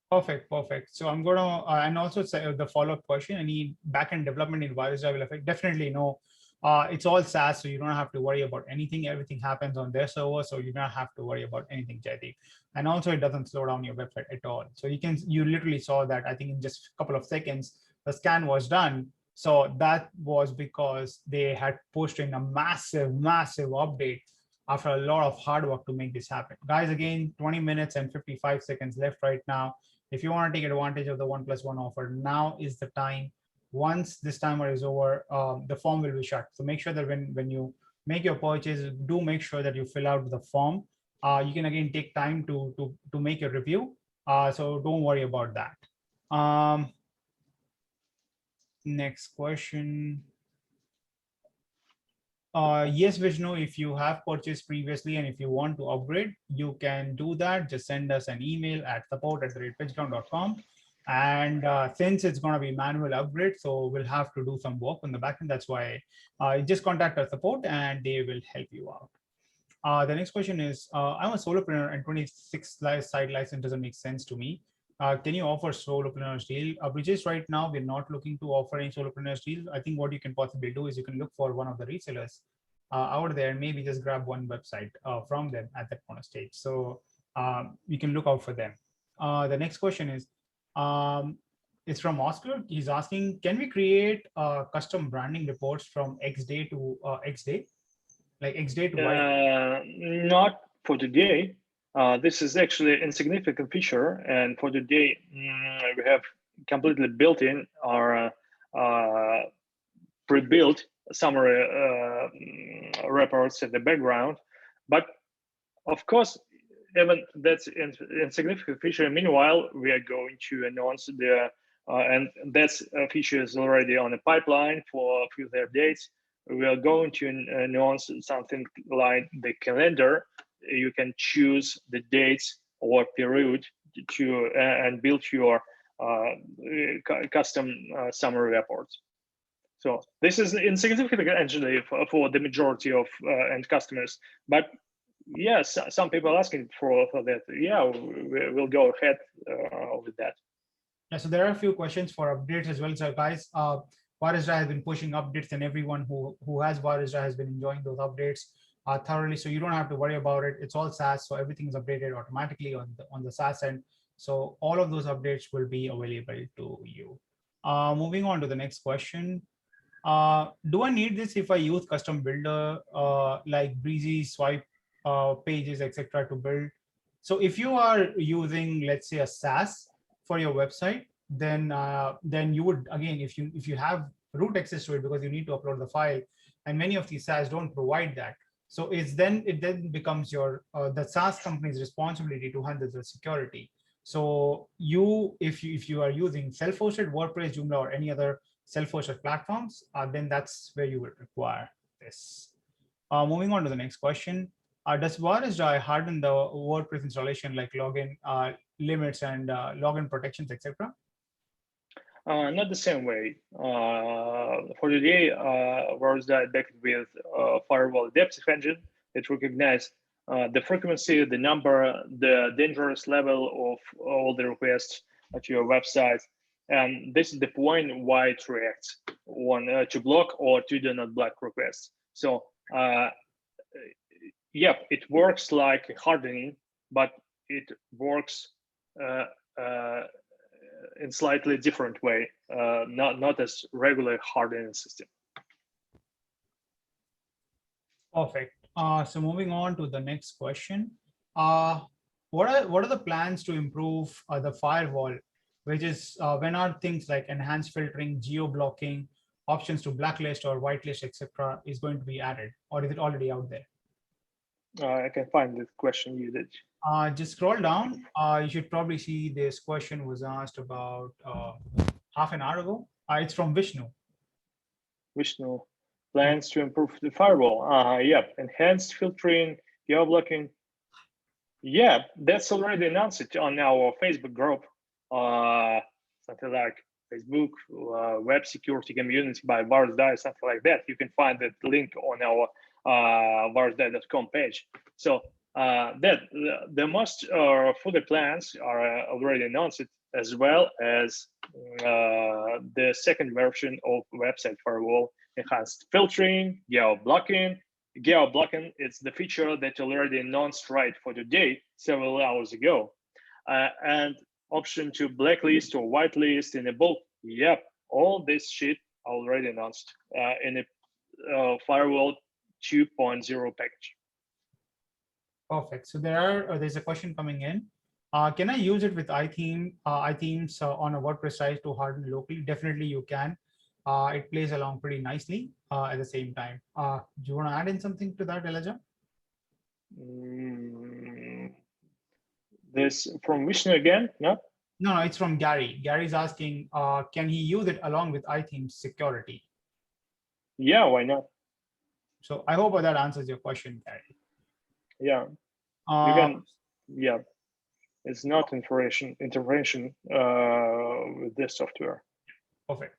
S1: Perfect. So I'm going to, and also say the follow-up question, any backend development in Virusdie will affect? Definitely no. It's all SaaS, so you don't have to worry about anything. Everything happens on their server, so you don't have to worry about anything, Jaideep. And also it doesn't slow down your website at all. So you literally saw that, I think in just a couple of seconds, the scan was done. So that was because they had pushed in a massive update after a lot of hard work to make this happen. Guys, again, 20 minutes and 55 seconds left right now. If you want to take advantage of the 1+1 offer, now is the time. Once this timer is over, the form will be shut. So make sure that when you make your purchase, do make sure that you fill out the form. You can again take time to make your review. So don't worry about that. Next question. Yes, Vishnu, if you have purchased previously and if you want to upgrade, you can do that. Just send us an email at support@pitchground.com. And since it's going to be manual upgrade, so we'll have to do some work on the backend. That's why just contact our support and they will help you out. The next question is, I'm a solopreneur and 26 site license doesn't make sense to me. Can you offer solopreneurs deal? Brijesh, right now, we're not looking to offer any solopreneurs deal. I think what you can possibly do is you can look for one of the resellers out there and maybe just grab one website from them at that point of stage. So you can look out for them. The next question is, It's from Oscar. He's asking, can we create custom branding reports from X day to X day, like X day to Y?
S2: Not for today. This is actually an insignificant feature, and for today, we have completely built in our pre-built summary reports in the background. But of course, even that's an insignificant feature. Meanwhile, we are going to announce the and that's feature is already on the pipeline for future updates. We are going to announce something like the calendar. You can choose the dates or period to and build your custom summary reports. So this is insignificant actually for the majority of end customers, but yes, some people are asking for that. Yeah, we'll go ahead with that.
S1: Yeah, so there are a few questions for updates as well. So guys, Virusdie has been pushing updates, and everyone who has Virusdie has been enjoying those updates thoroughly. So you don't have to worry about it. It's all SaaS, so everything is updated automatically on the SaaS end. So all of those updates will be available to you. Moving on to the next question. Do I need this if I use custom builder like Breezy, Swipe pages, etc. to build? So if you are using, let's say, a SaaS for your website, then you would, again, if you have root access to it, because you need to upload the file, and many of these SaaS don't provide that. So it then becomes your the SaaS company's responsibility to handle the security. So if you are using self-hosted WordPress, Joomla, or any other self-hosted platforms, then that's where you would require this. Moving on to the next question. Does Virusdie harden the WordPress installation, like login limits and login protections, etc.?
S2: Not the same way. For today, Virusdie backed with firewall adaptive engine. It recognizes the frequency, the number, the dangerous level of all the requests to your website. And this is the point why it reacts on to block or to do not block requests. So yeah, it works like hardening, but it works in slightly different way, not as regular hardening system.
S1: Perfect. So moving on to the next question. What are the plans to improve the firewall? Which is when are things like enhanced filtering, geo blocking, options to blacklist or whitelist, etc., is going to be added, or is it already out there?
S2: I can find the question you did.
S1: Just scroll down. You should probably see this question was asked about half an hour ago. It's from Vishnu.
S2: Vishnu, plans to improve the firewall. Yeah, enhanced filtering, geo blocking. Yeah, that's already announced on our Facebook group. Something like Facebook web security community by Virusdie, something like that. You can find that link on our virusdie.com page. So that the most further plans are already announced, as well as the second version of website firewall, enhanced filtering, geo blocking. Geo blocking, it's the feature that already announced right for today, several hours ago. And option to blacklist or whitelist in a bulk. Yep, all this shit already announced in a firewall 2.0 package.
S1: Perfect. So there's a question coming in. Can I use it with iThemes on a WordPress site to harden locally? Definitely you can. It plays along pretty nicely at the same time. Do you want to add in something to that, Elijah?
S2: This from Vishnu again? No?
S1: No, it's from Gary. Gary's asking, can he use it along with iThemes security?
S2: Yeah, why not?
S1: So I hope that answers your question, Gary.
S2: Yeah, you can. Yeah, it's not intervention with this software.
S1: Perfect.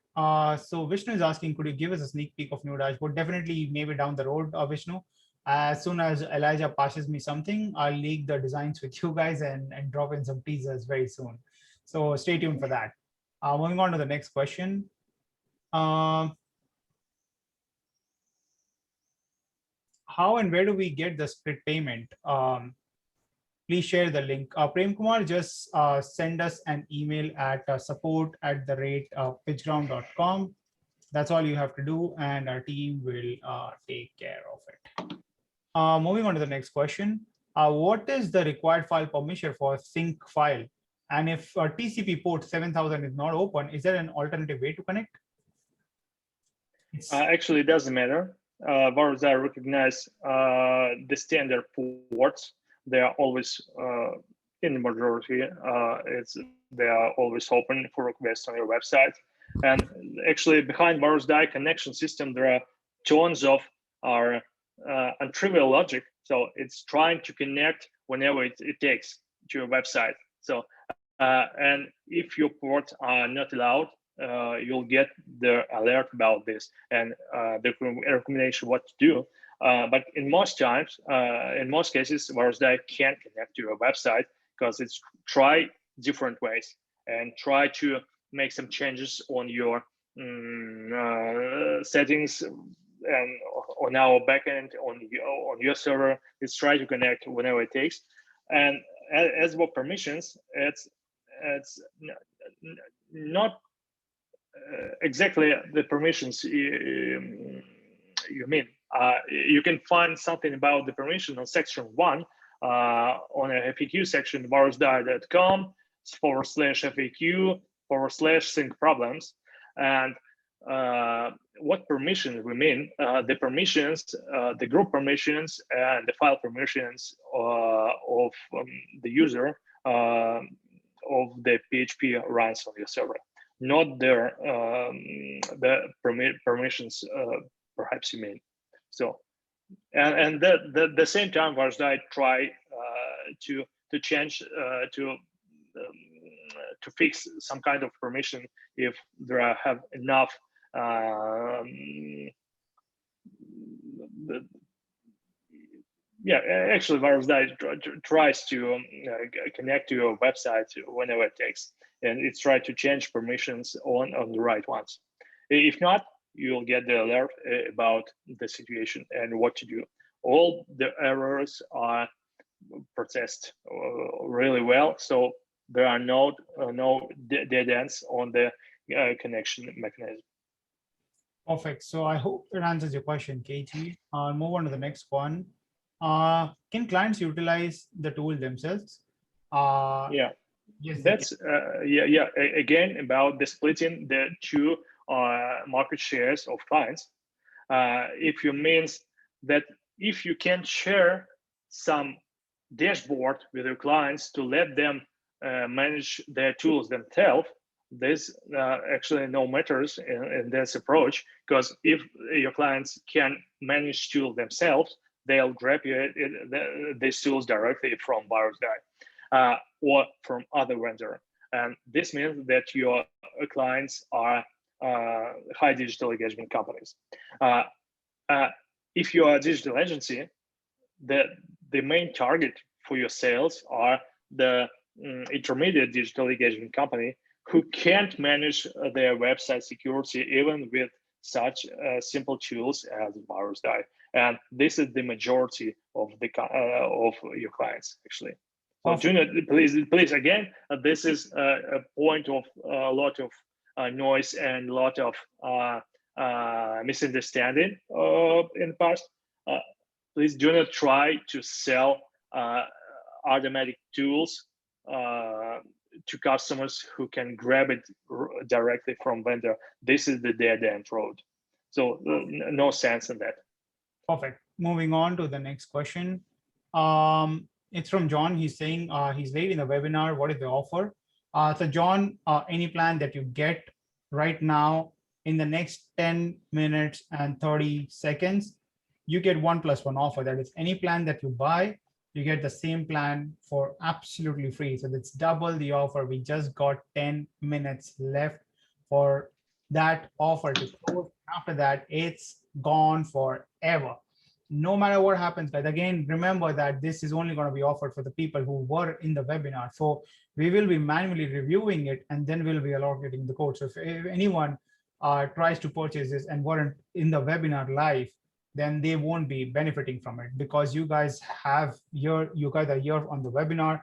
S1: So Vishnu is asking, could you give us a sneak peek of new dashboard? Definitely, maybe down the road, Vishnu. As soon as Elijah passes me something, I'll leak the designs with you guys and drop in some teasers very soon. So stay tuned for that. Moving on to the next question. How and where do we get the split payment? please share the link. Prem Kumar, just send us an email at support@pitchground.com. That's all you have to do, and our team will take care of it. Moving on to the next question. What is the required file permission for sync file? And if TCP port 7000 is not open, is there an alternative way to connect?
S2: Actually, it doesn't matter. Virusdie recognize the standard ports. They are always, in the majority, they are always open for requests on your website. And actually, behind Virusdie connection system, there are tons of our untrivial logic. So it's trying to connect whenever it takes to your website. So and if your ports are not allowed, you'll get the alert about this and the recommendation what to do. But in most times, in most cases, Virusdie can't connect to your website because it's try different ways and try to make some changes on your settings and on our backend on your server. It's try to connect whenever it takes. And as for permissions, it's not exactly the permissions you mean. You can find something about the permission on section 1 on a FAQ section, virusdie.com/FAQ/sync problems. And what permissions we mean? The permissions, the group permissions, and the file permissions of the user of the PHP runs on your server, not their the permissions perhaps you mean. So, and the same time, Virusdie try to change to fix some kind of permission if there have enough actually Virusdie tries to connect to your website whenever it takes, and it's try to change permissions on the right ones. If not, you'll get the alert about the situation and what to do. All the errors are processed really well, so there are no dead ends on the connection mechanism.
S1: Perfect. So I hope it answers your question, Katie. I'll move on to the next one. Can clients utilize the tool themselves?
S2: Yeah,
S1: yes,
S2: that's again about the splitting the two market shares of clients. If you means that if you can share some dashboard with your clients to let them manage their tools themselves, this actually no matters in this approach, because if your clients can manage tools themselves, they'll grab these tools directly from Virusdie or from other vendor. And this means that your clients are high digital engagement companies. If you are a digital agency, the main target for your sales are the intermediate digital engagement company who can't manage their website security even with such simple tools as Virusdie. And this is the majority of the of your clients actually. So please again, this is a point of a lot of noise and a lot of misunderstanding in the past. Please do not try to sell automatic tools to customers who can grab it directly from vendor. This is the dead end road. So no sense in that.
S1: Perfect. Moving on to the next question. It's from John. He's saying he's late in the webinar. What is the offer? So John, any plan that you get right now in the next 10 minutes and 30 seconds, you get 1+1 offer. That is, any plan that you buy, you get the same plan for absolutely free. So that's double the offer. We just got 10 minutes left for that offer to close. After that, it's gone forever. No matter what happens, guys, again, remember that this is only going to be offered for the people who were in the webinar. So we will be manually reviewing it, and then we'll be allocating the code. So if anyone tries to purchase this and weren't in the webinar live, then they won't be benefiting from it, because you guys are here on the webinar.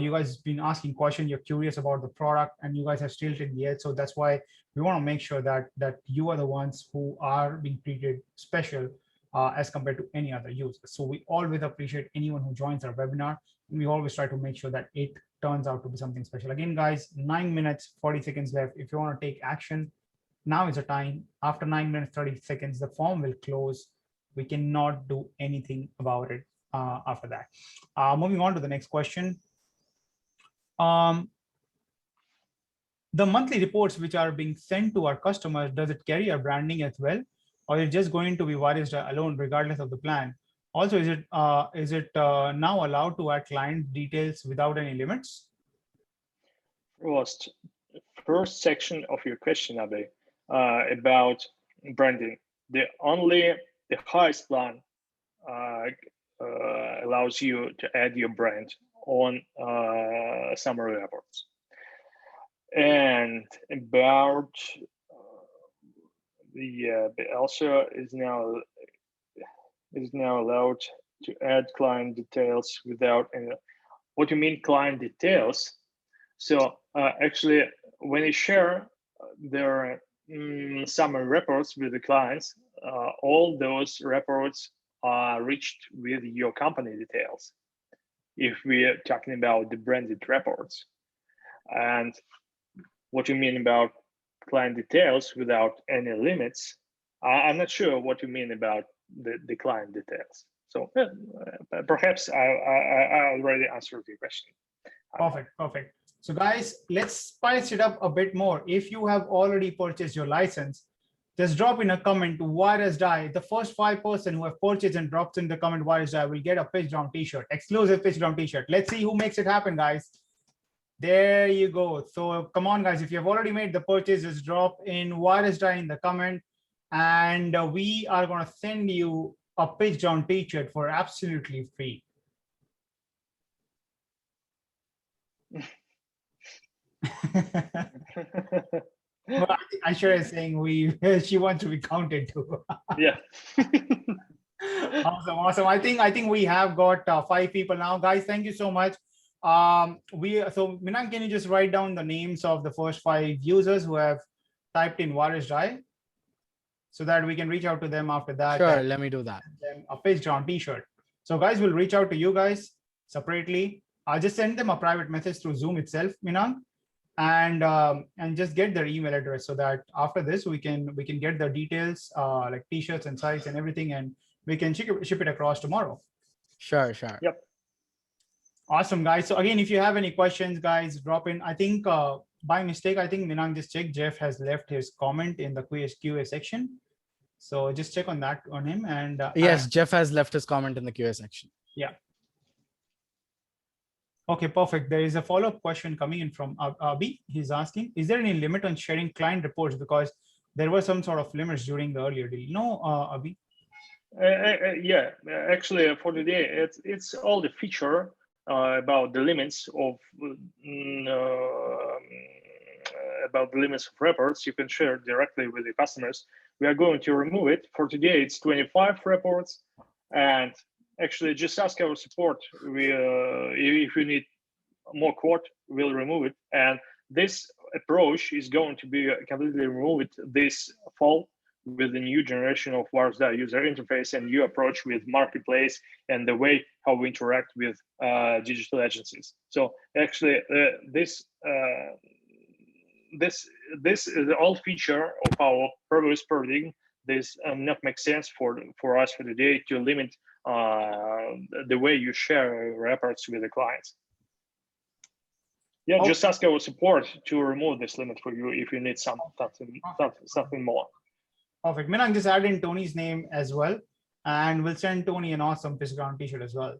S1: You guys have been asking questions, you're curious about the product, and you guys have still in the edge. So that's why we want to make sure that you are the ones who are being treated special as compared to any other user. So we always appreciate anyone who joins our webinar. And we always try to make sure that it turns out to be something special. Again, guys, 9 minutes, 40 seconds left. If you want to take action, now is the time. After 9 minutes, 30 seconds, the form will close. We cannot do anything about it after that. Moving on to the next question. The monthly reports which are being sent to our customers, does it carry our branding as well? Or is it just going to be Virusdie alone, regardless of the plan? Also, is it now allowed to add client details without any limits?
S2: First section of your question, Abe, about branding. The highest plan allows you to add your brand on summary reports. And about also is now allowed to add client details without any. What do you mean client details? So actually, when you share their summary reports with the clients, all those reports are reached with your company details, if we are talking about the branded reports. And what you mean about client details without any limits, I'm not sure what you mean about the client details. So perhaps I already answered your question.
S1: Perfect. So guys, let's spice it up a bit more. If you have already purchased your license, just drop in a comment to Virusdie. The first 5 person who have purchased and dropped in the comment Virusdie will get a PitchGround t-shirt, exclusive PitchGround t-shirt. Let's see who makes it happen, guys. There you go. So come on, guys. If you have already made the purchase, just drop in Virusdie in the comment, and we are going to send you a PitchGround t-shirt for absolutely free. Well, I sure is saying she wants to be counted too.
S2: Yeah.
S1: Awesome. I think we have got 5 people now, guys. Thank you so much. So Minang, can you just write down the names of the first 5 users who have typed in Virusdie, so that we can reach out to them after that?
S3: Sure, let me do that.
S1: A PitchGround t-shirt. So guys, we'll reach out to you guys separately. I'll just send them a private message through Zoom itself, Minang, and just get their email address, so that after this we can get the details, like t-shirts and size and everything, and we can ship it across tomorrow.
S3: Sure.
S2: Yep.
S1: Awesome, guys. So again, if you have any questions, guys, drop in. I think by mistake, I think Minang just checked, Jeff has left his comment in the QA section. So just check on that on him. And
S3: yes, Jeff has left his comment in the QA section.
S1: Yeah. Okay, perfect. There is a follow-up question coming in from Abhi. He's asking, is there any limit on sharing client reports? Because there were some sort of limits during the earlier deal. No, Abhi?
S2: Yeah, actually for today, it's all the feature about the limits of reports you can share directly with the customers. We are going to remove it. For today, it's 25 reports, and actually just ask our support. If you need more quote, we'll remove it. And this approach is going to be completely removed this fall with the new generation of Virusdie user interface and new approach with marketplace and the way how we interact with digital agencies. So actually, this is the old feature of our previous paradigm. This not make sense for us for today to limit the way you share reports with the clients. Yeah, okay. Just ask our support to remove this limit for you if you need something more.
S1: Perfect. Minang, just add in Tony's name as well, and we'll send Tony an awesome PitchGround t-shirt as well.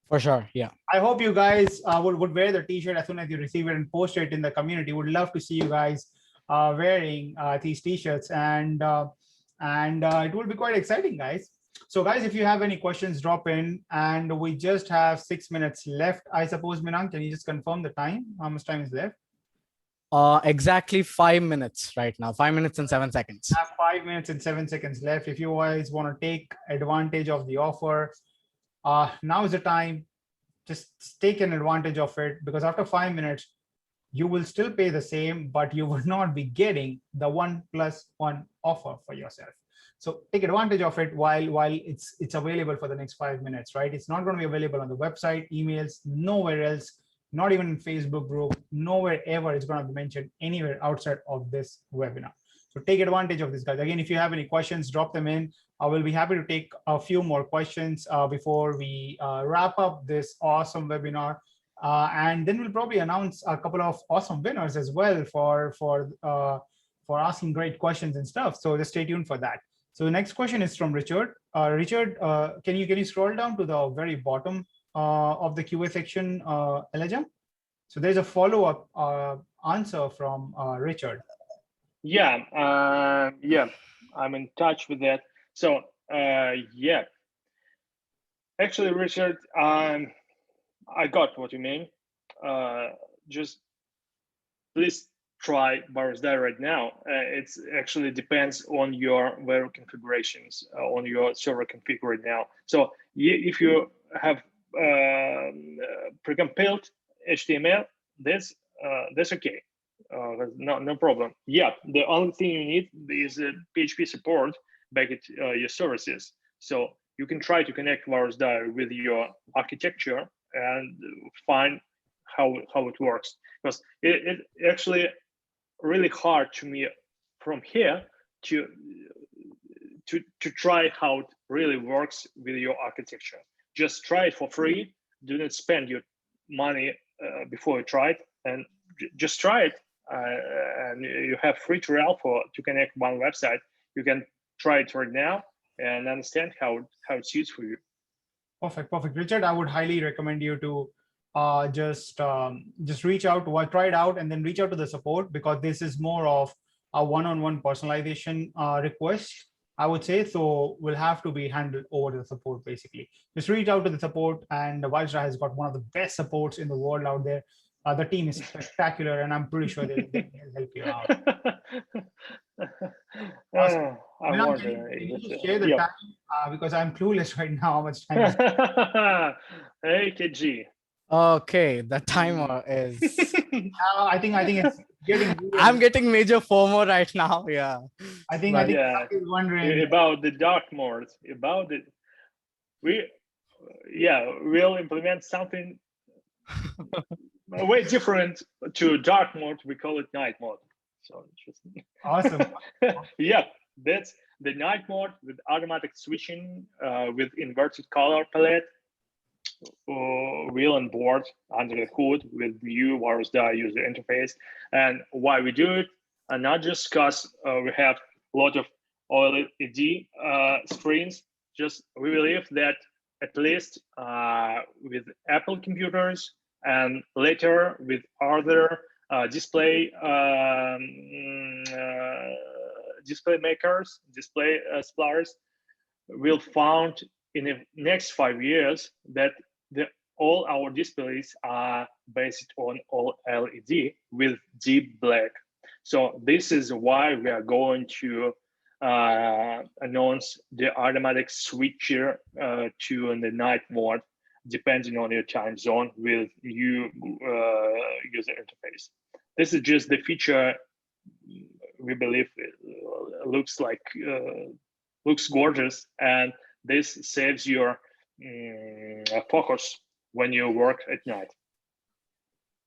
S3: For sure, yeah.
S1: I hope you guys would wear the t-shirt as soon as you receive it and post it in the community. Would love to see you guys wearing these t-shirts, and it will be quite exciting, guys. So guys, if you have any questions, drop in, and we just have 6 minutes left. I suppose, Minang, can you just confirm the time? How much time is left?
S3: Exactly 5 minutes right now. 5 minutes and 7 seconds.
S1: Have 5 minutes and 7 seconds left. If you guys want to take advantage of the offer, now is the time. Just take an advantage of it, because after 5 minutes, you will still pay the same, but you will not be getting the 1+1 offer for yourself. So take advantage of it while it's available for the next 5 minutes, right? It's not going to be available on the website, emails, nowhere else, not even in Facebook group, nowhere ever it's going to be mentioned anywhere outside of this webinar. So take advantage of this, guys. Again, if you have any questions, drop them in. I will be happy to take a few more questions before we wrap up this awesome webinar. And then we'll probably announce a couple of awesome winners as well for asking great questions and stuff. So just stay tuned for that. So the next question is from Richard. Richard, can you scroll down to the very bottom of the QA section, Elijah? So there's a follow-up answer from Richard.
S2: Yeah, yeah, I'm in touch with that. So yeah, actually, Richard, I got what you mean. Just please try Virusdie right now. It's actually depends on your Vero configurations, on your server config right now. So if you have precompiled HTML, that's okay. No problem. Yeah, the only thing you need is a PHP support back at your services. So you can try to connect Virusdie with your architecture and find how it works, because it actually really hard to me from here to try how it really works with your architecture. Just try it for free. Do not spend your money before you try it, and just try it. And you have free trial to connect one website. You can try it right now and understand how it suits for you.
S1: Perfect. Richard, I would highly recommend you to just reach out, try it out, and then reach out to the support, because this is more of a one-on-one personalization request, I would say. So will have to be handled over the support. Basically, just reach out to the support, and Virusdie has got one of the best supports in the world out there. The team is spectacular, and I'm pretty sure they'll help you out. Awesome. Can you just share the time, because I'm clueless right now how much time is
S2: Hey, KG.
S3: Okay, the timer is.
S1: I think it's getting.
S3: I'm getting major FOMO right now. Yeah.
S1: I think
S2: yeah,
S1: he's wondering
S2: about the dark mode. About it, we'll implement something way different to dark mode. We call it night mode. So just
S1: awesome.
S2: Yeah, that's the night mode with automatic switching, with inverted color palette, wheel and board under the hood with new Virusdie user interface. And why we do it, and not just because we have a lot of OLED screens. Just we believe that at least with Apple computers and later with other display makers, display suppliers, we'll found in the next 5 years that all our displays are based on OLED with deep black. So this is why we are going to announce the automatic switcher to the night mode, depending on your time zone with new user interface. This is just the feature we believe looks gorgeous, and this saves your focus when you work at night.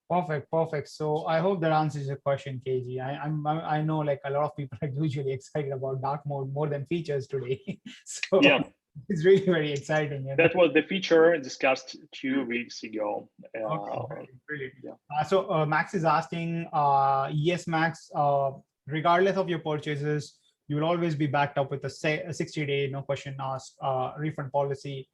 S1: Perfect. So I hope that answers your question, KG. I know like a lot of people are usually excited about dark mode more than features today. So yeah, it's really very exciting.
S2: That was the feature discussed 2 weeks ago.
S1: Okay, brilliant. Yeah. So Max is asking, yes, Max, regardless of your purchases, you will always be backed up with a 60-day, no question asked refund policy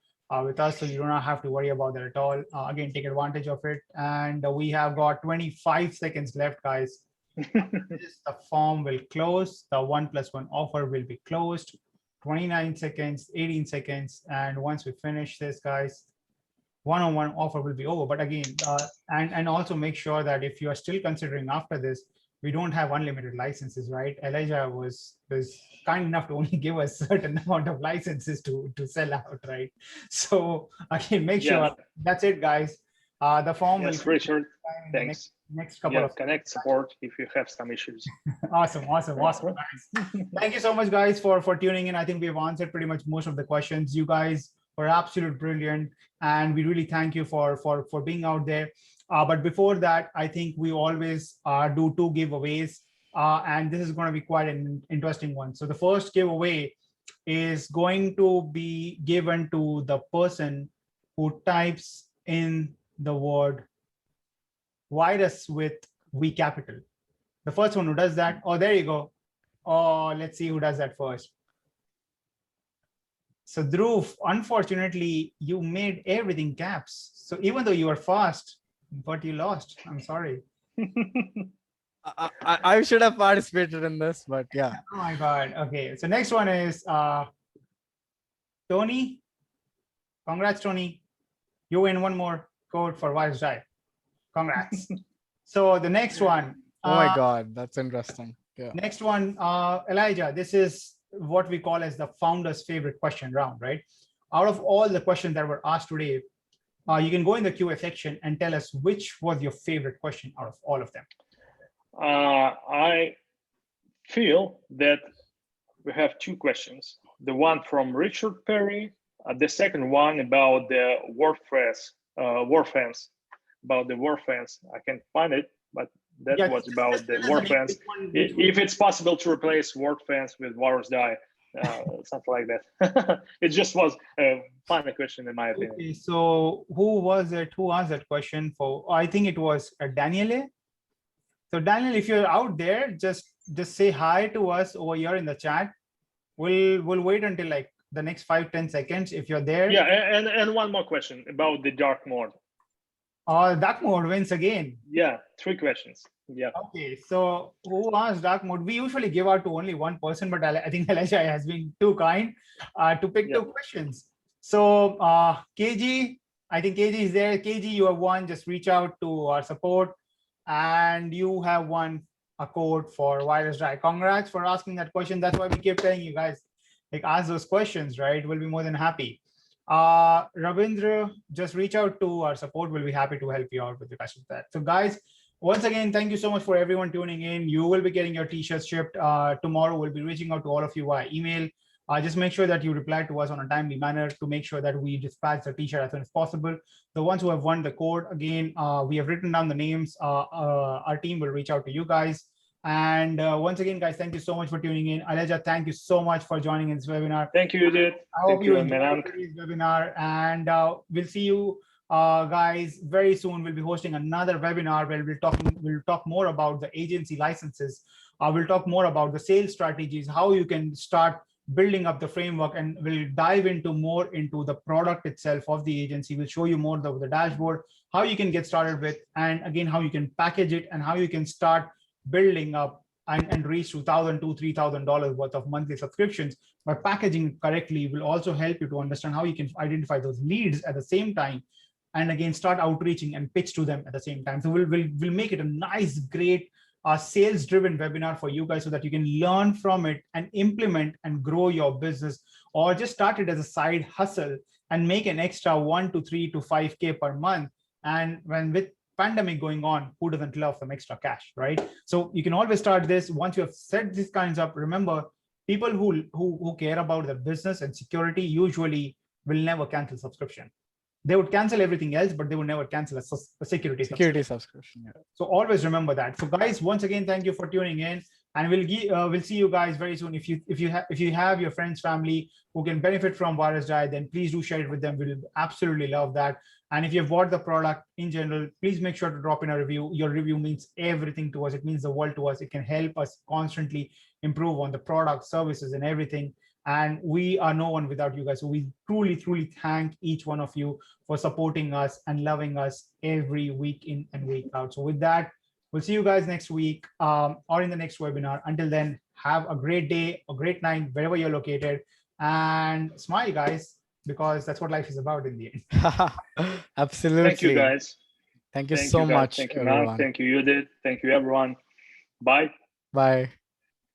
S1: with us. So you do not have to worry about that at all. Again, take advantage of it. And we have got 25 seconds left, guys. The form will close. The 1+1 offer will be closed. 29 seconds, 18 seconds. And once we finish this, guys, one-on-one offer will be over. But again, and also make sure that if you are still considering after this, we don't have unlimited licenses, right? Elijah was kind enough to only give us certain amount of licenses to sell out, right? So again, make sure that's it, guys. The form will
S2: Richard,
S1: in the
S2: thanks.
S1: next couple of
S2: connect support if you have some issues.
S1: Awesome, guys. Thank you so much, guys, for tuning in. I think we've answered pretty much most of the questions. You guys were absolutely brilliant, and we really thank you for being out there. But before that, I think we always do 2 giveaways, and this is going to be quite an interesting one. So the first giveaway is going to be given to the person who types in the word virus with V capital. The first one who does that. Oh, there you go. Oh, let's see who does that first. So Dhruv, unfortunately, you made everything caps. So even though you are fast, but you lost. I'm sorry.
S3: I should have participated in this, but yeah.
S1: Oh my God. Okay. So next one is Tony. Congrats, Tony. You win one more code for Virusdie. Congrats. So the next one.
S3: Oh my God, that's interesting. Yeah.
S1: Next one, Elijah, this is what we call as the founder's favorite question round, right? Out of all the questions that were asked today, you can go in the Q&A section and tell us which was your favorite question out of all of them.
S2: I feel that we have 2 questions. The one from Richard Perry, the second one about the WordPress, WordFence, about the WordFence. I can't find it, but that was about the WordFence. If it's possible to replace WordFence with Virusdie, something like that. It just was a funny question in my opinion.
S1: Okay, so who was it? Who asked that question? For I think it was Daniele. So Daniel, if you're out there, just say hi to us over here in the chat. We'll wait until like the next 5-10 seconds if you're there.
S2: Yeah, and one more question about the dark mode.
S1: Dark mode wins again.
S2: Yeah, 3 questions. Yeah.
S1: Okay, so who asked dark mode? We usually give out to only one person, but I think Elijah has been too kind to pick 2 questions. So KG, I think KG is there. KG, you have won. Just reach out to our support, and you have won a code for Virusdie. Congrats for asking that question. That's why we keep telling you guys, like, ask those questions, right? We'll be more than happy. Ravindra, just reach out to our support. We'll be happy to help you out with the questions. So guys, once again, thank you so much for everyone tuning in. You will be getting your t-shirts shipped tomorrow. We'll be reaching out to all of you via email. Just make sure that you reply to us on a timely manner to make sure that we dispatch the t-shirt as soon as possible. The ones who have won the code, again, we have written down the names. Our team will reach out to you guys. And once again, guys, thank you so much for tuning in. Elijah, thank you so much for joining in this webinar.
S2: Thank you, Udit.
S1: I hope you enjoyed today's webinar, and we'll see you guys very soon. We'll be hosting another webinar where we'll talk more about the agency licenses. We'll talk more about the sales strategies, how you can start building up the framework, and we'll dive into more into the product itself of the agency. We'll show you more of the dashboard, how you can get started with, and again, how you can package it and how you can start building up and reach $2,000 to $3,000 worth of monthly subscriptions. By packaging it correctly will also help you to understand how you can identify those leads at the same time, and again, start outreaching and pitch to them at the same time. So we'll make it a nice, great sales-driven webinar for you guys so that you can learn from it and implement and grow your business, or just start it as a side hustle and make an extra 1 to 3 to 5K per month. And when with pandemic going on, who doesn't love some extra cash, right? So you can always start this. Once you have set these kinds up, remember, people who care about their business and security usually will never cancel subscription. They would cancel everything else, but they would never cancel a security subscription. Yeah. So always remember that. So guys, once again, thank you for tuning in, and we'll see you guys very soon. If you have your friends, family who can benefit from Virusdie, then please do share it with them. We'll absolutely love that. And if you've bought the product in general, please make sure to drop in a review. Your review means everything to us. It means the world to us. It can help us constantly improve on the product, services, and everything. And we are no one without you guys. So we truly, truly thank each one of you for supporting us and loving us every week in and week out. So with that, we'll see you guys next week or in the next webinar. Until then, have a great day, a great night, wherever you're located. And smile, guys.
S4: because that's what life is about in the end.
S3: Absolutely.
S2: Thank you, guys.
S3: Thank you
S2: Thank
S3: so
S2: you, guys.
S3: much,
S2: Thank you,
S3: everyone.
S2: Mark. Thank you, Judith. Thank you, everyone. Bye.
S3: Bye.